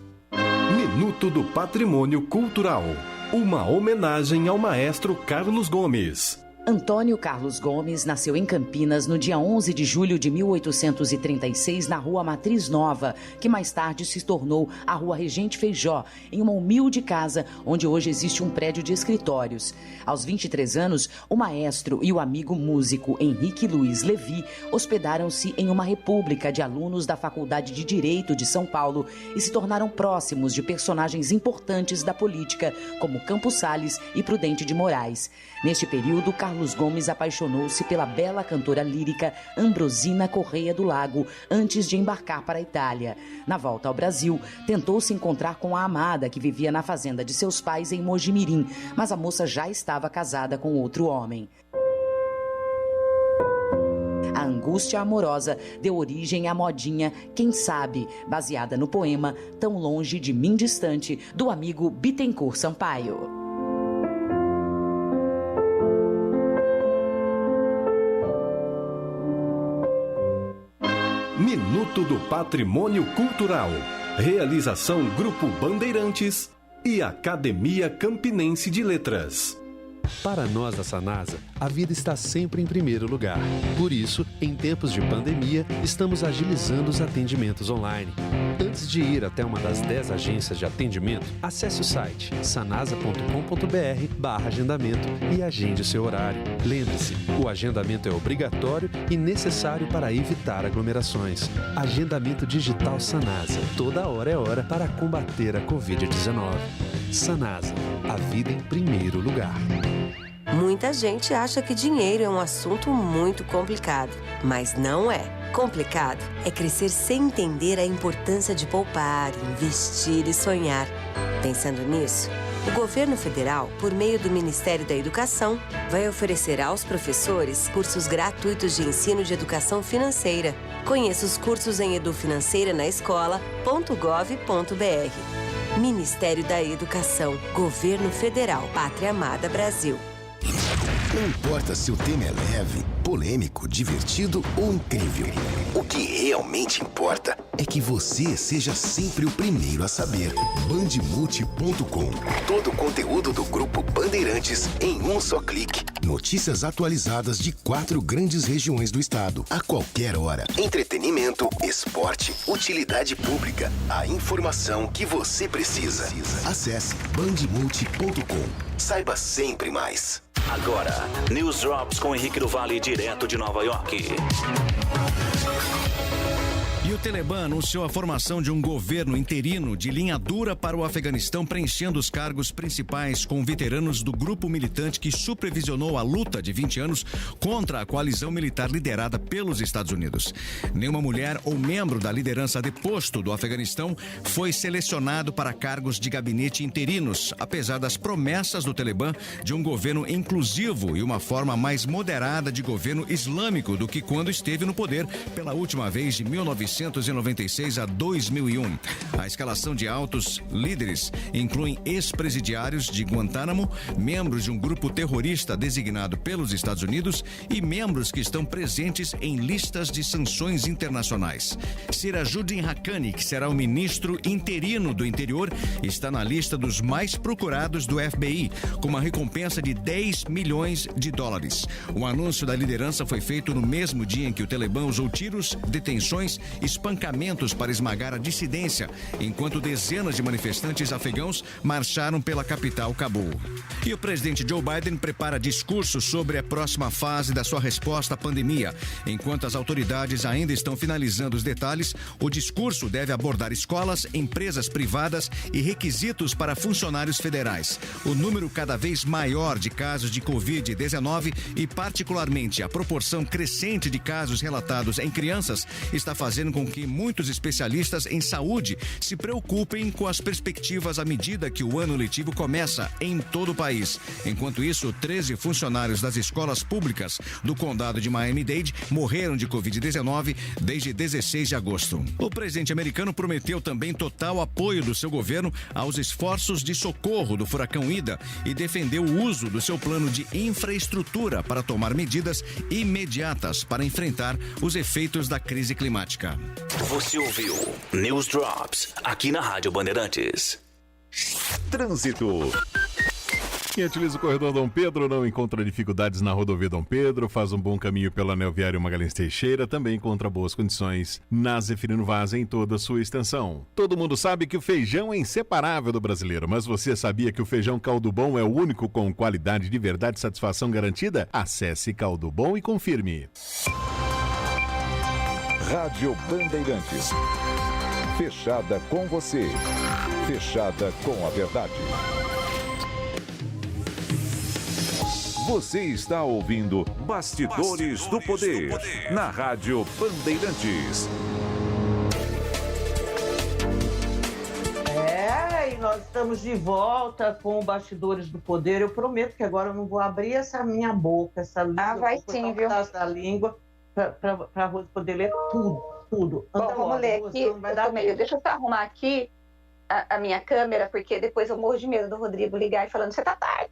Minuto do Patrimônio Cultural. Uma homenagem ao maestro Carlos Gomes. Antônio Carlos Gomes nasceu em Campinas no dia 11 de julho de 1836, na Rua Matriz Nova, que mais tarde se tornou a Rua Regente Feijó, em uma humilde casa onde hoje existe um prédio de escritórios. Aos 23 anos, o maestro e o amigo músico Henrique Luiz Levi hospedaram-se em uma república de alunos da Faculdade de Direito de São Paulo e se tornaram próximos de personagens importantes da política, como Campos Salles e Prudente de Moraes. Neste período, Carlos Gomes apaixonou-se pela bela cantora lírica Ambrosina Correia do Lago antes de embarcar para a Itália. Na volta ao Brasil, tentou se encontrar com a amada que vivia na fazenda de seus pais em Mojimirim, mas a moça já estava casada com outro homem. A angústia amorosa deu origem à modinha Quem Sabe, baseada no poema Tão Longe de Mim Distante, do amigo Bittencourt Sampaio. Minuto do Patrimônio Cultural. Realização Grupo Bandeirantes e Academia Campinense de Letras. Para nós da Sanasa, a vida está sempre em primeiro lugar. Por isso, em tempos de pandemia, estamos agilizando os atendimentos online. Antes de ir até uma das 10 agências de atendimento, acesse o site sanasa.com.br/agendamento e agende o seu horário. Lembre-se, o agendamento é obrigatório e necessário para evitar aglomerações. Agendamento digital Sanasa. Toda hora é hora para combater a Covid-19. Sanasa, a vida em primeiro lugar. Muita gente acha que dinheiro é um assunto muito complicado, mas não é. Complicado é crescer sem entender a importância de poupar, investir e sonhar. Pensando nisso, o governo federal, por meio do Ministério da Educação, vai oferecer aos professores cursos gratuitos de ensino de educação financeira. Conheça os cursos em edufinanceira-na-escola.gov.br. Ministério da Educação, Governo Federal, Pátria Amada Brasil. Não importa se o tema é leve, polêmico, divertido ou incrível. O que realmente importa é que você seja sempre o primeiro a saber. Bandemulti.com. Todo o conteúdo do Grupo Bandeirantes em um só clique. Notícias atualizadas de 4 grandes regiões do estado. A qualquer hora. Entretenimento, esporte, utilidade pública. A informação que você precisa. Acesse bandemulti.com. Saiba sempre mais. Agora, News Drops com Henrique do Vale, direto de Nova York. E o Talibã anunciou a formação de um governo interino de linha dura para o Afeganistão, preenchendo os cargos principais com veteranos do grupo militante que supervisionou a luta de 20 anos contra a coalizão militar liderada pelos Estados Unidos. Nenhuma mulher ou membro da liderança deposto do Afeganistão foi selecionado para cargos de gabinete interinos, apesar das promessas do Talibã de um governo inclusivo e uma forma mais moderada de governo islâmico do que quando esteve no poder pela última vez de 1996 a 2001. A escalação de altos líderes incluem ex-presidiários de Guantánamo, membros de um grupo terrorista designado pelos Estados Unidos e membros que estão presentes em listas de sanções internacionais. Sirajuddin Haqqani, que será o ministro interino do interior, está na lista dos mais procurados do FBI, com uma recompensa de 10 milhões de dólares. O anúncio da liderança foi feito no mesmo dia em que o Talibã usou tiros, detenções e espancamentos para esmagar a dissidência, enquanto dezenas de manifestantes afegãos marcharam pela capital, Cabul. E o presidente Joe Biden prepara discurso sobre a próxima fase da sua resposta à pandemia. Enquanto as autoridades ainda estão finalizando os detalhes, o discurso deve abordar escolas, empresas privadas e requisitos para funcionários federais. O número cada vez maior de casos de Covid-19 e, particularmente, a proporção crescente de casos relatados em crianças está fazendo com que muitos especialistas em saúde se preocupem com as perspectivas à medida que o ano letivo começa em todo o país. Enquanto isso, 13 funcionários das escolas públicas do condado de Miami-Dade morreram de Covid-19 desde 16 de agosto. O presidente americano prometeu também total apoio do seu governo aos esforços de socorro do furacão Ida e defendeu o uso do seu plano de infraestrutura para tomar medidas imediatas para enfrentar os efeitos da crise climática. Você ouviu News Drops aqui na Rádio Bandeirantes. Trânsito. Quem utiliza o corredor Dom Pedro não encontra dificuldades na rodovia Dom Pedro, faz um bom caminho pela Anel Viário Magalhães Teixeira, também encontra boas condições na Zeferino Vaz em toda a sua extensão. Todo mundo sabe que o feijão é inseparável do brasileiro, mas você sabia que o feijão Caldo Bom é o único com qualidade de verdade e satisfação garantida? Acesse Caldo Bom e confirme. Rádio Bandeirantes. Fechada com você. Fechada com a verdade. Você está ouvindo Bastidores do Poder, na Rádio Bandeirantes. E nós estamos de volta com o Bastidores do Poder. Eu prometo que agora eu não vou abrir essa minha boca, essa língua. Vai sim, viu? Essa língua para a Rose poder ler tudo. Bom, vamos ler aqui. Deixa eu só arrumar aqui a minha câmera, porque depois eu morro de medo do Rodrigo ligar e falando, você tá tarde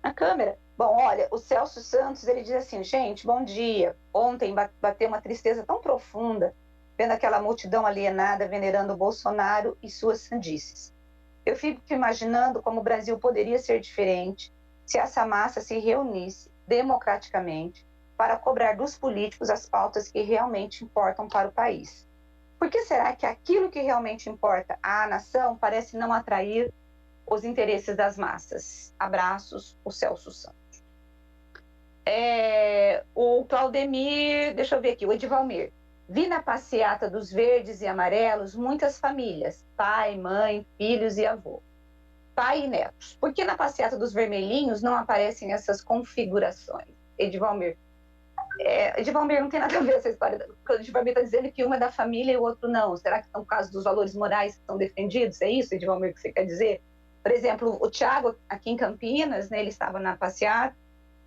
na câmera. Bom, olha, o Celso Santos, ele diz assim, gente, bom dia. Ontem bateu uma tristeza tão profunda, vendo aquela multidão alienada venerando o Bolsonaro e suas sandices. Eu fico imaginando como o Brasil poderia ser diferente se essa massa se reunisse democraticamente para cobrar dos políticos as pautas que realmente importam para o país. Por que será que aquilo que realmente importa à nação parece não atrair os interesses das massas? Abraços, o Celso Santos. O Claudemir, deixa eu ver aqui, o Edivalmir. Vi na passeata dos verdes e amarelos muitas famílias, pai, mãe, filhos e avô. Pai e netos. Por que na passeata dos vermelhinhos não aparecem essas configurações? Edivalmir. Edivalmir, não tem nada a ver essa história. O Edivalmir está dizendo que uma é da família e o outro não. Será que são por causa dos valores morais que estão defendidos? É isso, Edivalmir, que você quer dizer? Por exemplo, o Thiago, aqui em Campinas, né, ele estava na passeata,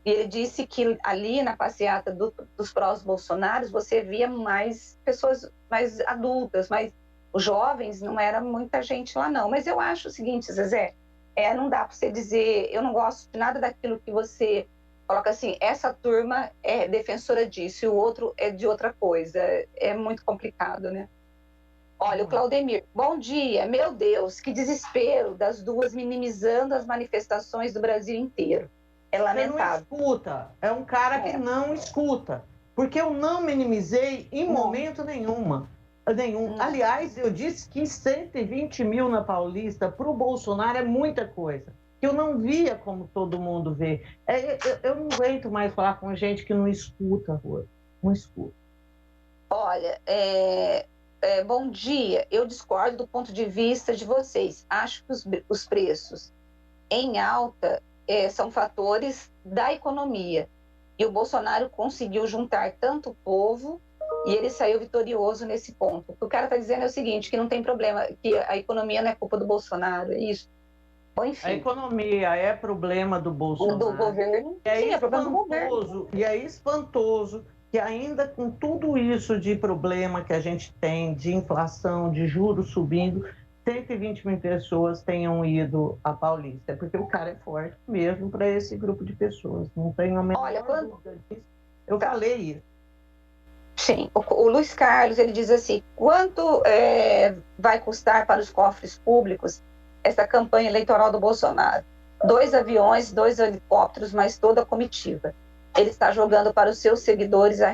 e ele disse que ali na passeata dos pró-Bolsonaros você via mais pessoas mais adultas, mas os jovens não era muita gente lá não. Mas eu acho o seguinte, Zezé, não dá para você dizer, eu não gosto de nada daquilo que você coloca assim, essa turma é defensora disso e o outro é de outra coisa. É muito complicado, né? Olha, o Claudemir, bom dia, meu Deus, que desespero das duas minimizando as manifestações do Brasil inteiro. É lamentável. Não escuta, é um cara que não escuta, porque eu não minimizei em momento nenhum. Aliás, eu disse que 120 mil na Paulista para o Bolsonaro é muita coisa, que eu não via como todo mundo vê. Eu não aguento mais falar com gente que não escuta, Rô. Não escuta. Olha, bom dia, eu discordo do ponto de vista de vocês. Acho que os preços em alta são fatores da economia. E o Bolsonaro conseguiu juntar tanto o povo e ele saiu vitorioso nesse ponto. O que o cara está dizendo é o seguinte, que não tem problema, que a economia não é culpa do Bolsonaro, é isso. Bom, enfim. A economia é problema do Bolsonaro. Do governo. É problema do governo. E é espantoso que ainda com tudo isso de problema que a gente tem, de inflação, de juros subindo, 120 mil pessoas tenham ido à Paulista, porque o cara é forte mesmo para esse grupo de pessoas. Não tenho a menor dúvida disso. Eu falei isso. Sim, o Luiz Carlos, ele diz assim, quanto vai custar para os cofres públicos essa campanha eleitoral do Bolsonaro? 2 aviões, 2 helicópteros, mais toda a comitiva. Ele está jogando para os seus seguidores a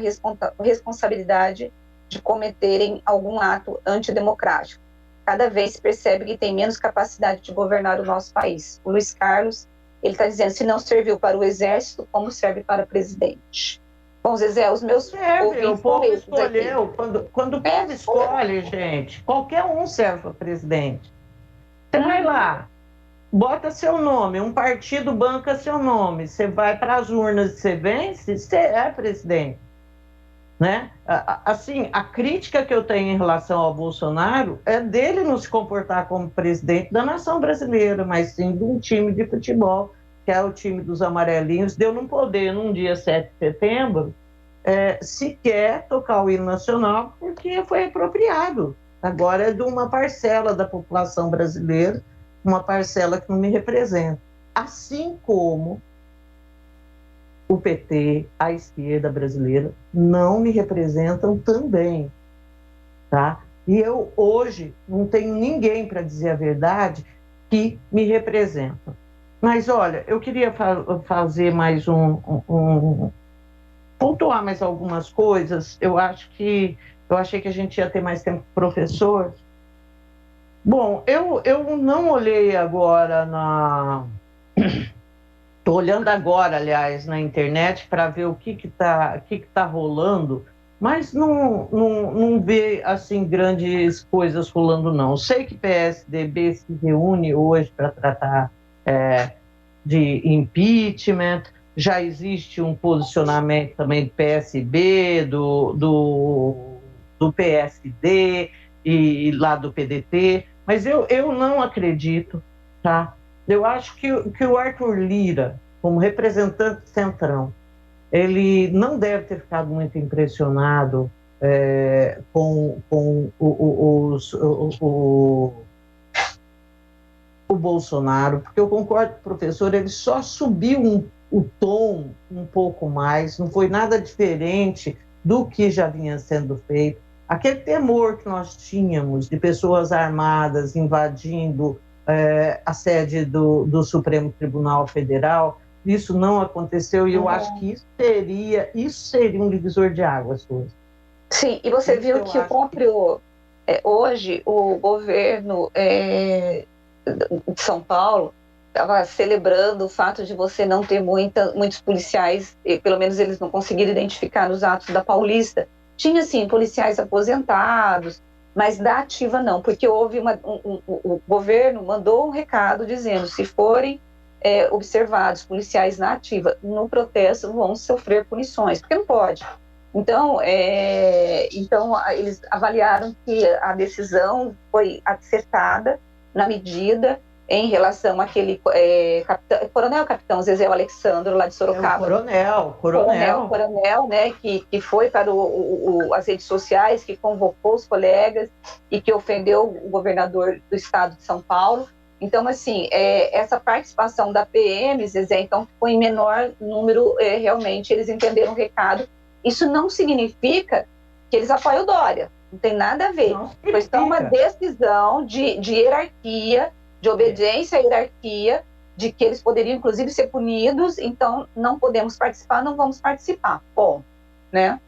responsabilidade de cometerem algum ato antidemocrático. Cada vez se percebe que tem menos capacidade de governar o nosso país. O Luiz Carlos, ele está dizendo, se não serviu para o exército, como serve para presidente? Bom, Zezé, os meus... O povo escolheu. Quando o povo escolhe, gente, qualquer um serve para presidente. Você vai lá, bota seu nome, um partido banca seu nome, você vai para as urnas e você vence, você é presidente. Né? Assim, a crítica que eu tenho em relação ao Bolsonaro é dele não se comportar como presidente da nação brasileira, mas sim de um time de futebol, que é o time dos amarelinhos, deu não poder, num dia 7 de setembro, sequer tocar o hino nacional, porque foi apropriado. Agora é de uma parcela da população brasileira, uma parcela que não me representa. Assim como o PT, a esquerda brasileira, não me representam também, tá? E eu, hoje, não tenho ninguém, para dizer a verdade, que me representa. Mas, olha, eu queria fazer mais pontuar mais algumas coisas. Eu achei que a gente ia ter mais tempo com o professor. Bom, eu não olhei agora Estou olhando agora, aliás, na internet para ver o que tá rolando, mas não vê, assim, grandes coisas rolando, não. Sei que PSDB se reúne hoje para tratar de impeachment, já existe um posicionamento também do PSB, do PSD e lá do PDT, mas eu não acredito, tá? Eu acho que o Arthur Lira, como representante do Centrão, ele não deve ter ficado muito impressionado com o Bolsonaro, porque eu concordo com o professor, ele só subiu o tom um pouco mais, não foi nada diferente do que já vinha sendo feito. Aquele temor que nós tínhamos de pessoas armadas invadindo a sede do Supremo Tribunal Federal, isso não aconteceu, e eu acho que isso seria um divisor de águas, Suzy. Sim, e você viu que o próprio... hoje, o governo de São Paulo estava celebrando o fato de você não ter muitos policiais, pelo menos eles não conseguiram identificar nos atos da Paulista. Tinha, sim, policiais aposentados, mas da ativa não, porque houve o governo mandou um recado dizendo, se forem observados policiais na ativa no protesto, vão sofrer punições, porque não pode. Então eles avaliaram que a decisão foi acertada na medida em relação àquele capitão Zezé Alexandre, lá de Sorocaba. Coronel, né, que foi para as redes sociais, que convocou os colegas e que ofendeu o governador do estado de São Paulo. Então, assim, essa participação da PM, Zezé, então, foi em menor número, realmente, eles entenderam o recado. Isso não significa que eles apoiam o Dória, não tem nada a ver. Foi só uma decisão de hierarquia, de obediência à hierarquia, de que eles poderiam, inclusive, ser punidos, então não podemos participar, não vamos participar. Bom, né?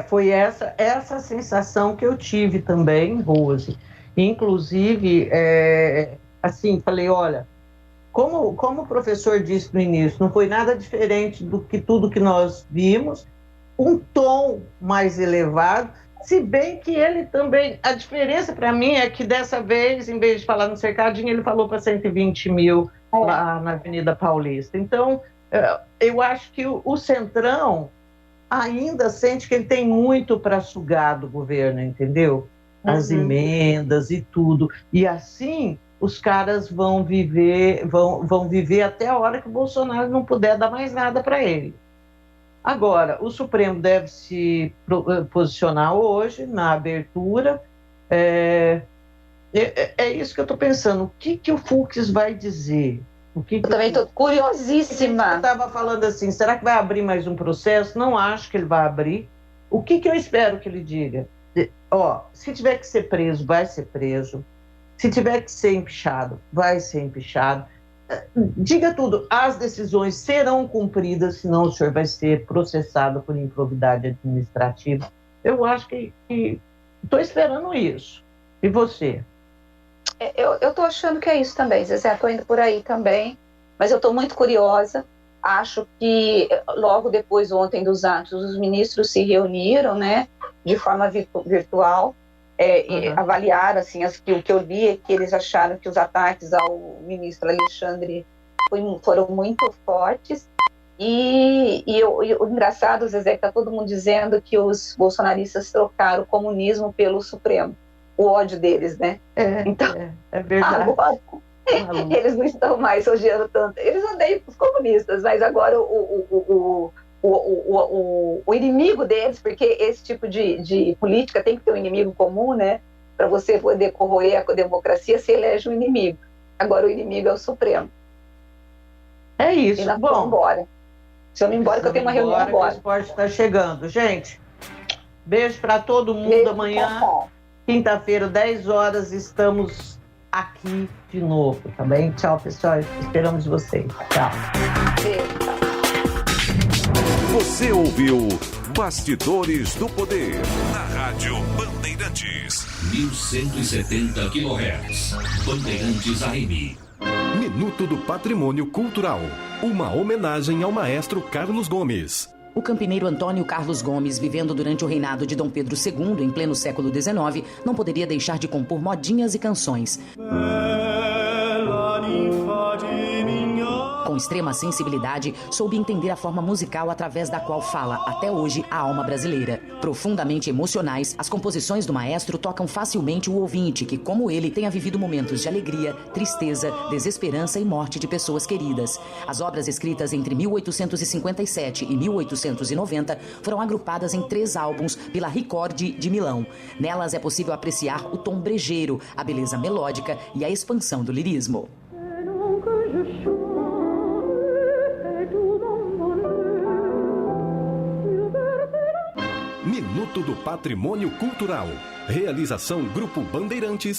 Foi essa sensação que eu tive também, Rose. Inclusive, assim, falei, olha, como o professor disse no início, não foi nada diferente do que tudo que nós vimos, um tom mais elevado, se bem que ele também, a diferença para mim é que dessa vez, em vez de falar no cercadinho, ele falou para 120 mil lá na Avenida Paulista. Então, eu acho que o Centrão ainda sente que ele tem muito para sugar do governo, entendeu? As emendas e tudo. E assim, os caras vão viver até a hora que o Bolsonaro não puder dar mais nada para ele. Agora, o Supremo deve se posicionar hoje, na abertura. É isso que eu estou pensando. O que o Fux vai dizer? Eu também estou curiosíssima. Eu estava falando assim, será que vai abrir mais um processo? Não acho que ele vai abrir. O que eu espero que ele diga? Se tiver que ser preso, vai ser preso. Se tiver que ser empichado, vai ser empichado. Diga tudo, as decisões serão cumpridas, senão o senhor vai ser processado por improbidade administrativa. Eu acho que estou esperando isso. E você? Eu estou achando que é isso também, Zezé, estou indo por aí também, mas eu estou muito curiosa. Acho que logo depois, ontem dos atos, os ministros se reuniram, né, de forma virtual, e avaliaram, assim, o que eu li é que eles acharam que os ataques ao ministro Alexandre foram muito fortes, e o engraçado, Zezé, que está todo mundo dizendo que os bolsonaristas trocaram o comunismo pelo Supremo, o ódio deles, né? Então, é verdade. Agora, eles não estão mais odiando tanto. Eles odeiam os comunistas, mas agora o inimigo deles, porque esse tipo de política tem que ter um inimigo comum, né? Para você poder corroer a democracia, se elege um inimigo. Agora o inimigo é o Supremo. É isso. E nós vamos embora. Se eu não ir embora, que eu tenho uma reunião agora. O esporte está chegando. Gente, beijo para todo mundo. Beijo, amanhã, quinta-feira, 10 horas, estamos aqui de novo, tá bem? Tchau, pessoal. Esperamos vocês. Tchau. Você ouviu Bastidores do Poder na Rádio Bandeirantes. 1170 kHz. Bandeirantes AM. Minuto do Patrimônio Cultural. Uma homenagem ao maestro Carlos Gomes. O campineiro Antônio Carlos Gomes, vivendo durante o reinado de Dom Pedro II, em pleno século XIX, não poderia deixar de compor modinhas e canções. Com extrema sensibilidade, soube entender a forma musical através da qual fala, até hoje, a alma brasileira. Profundamente emocionais, as composições do maestro tocam facilmente o ouvinte que, como ele, tenha vivido momentos de alegria, tristeza, desesperança e morte de pessoas queridas. As obras escritas entre 1857 e 1890 foram agrupadas em 3 álbuns pela Ricordi de Milão. Nelas é possível apreciar o tom brejeiro, a beleza melódica e a expansão do lirismo. Minuto do Patrimônio Cultural. Realização Grupo Bandeirantes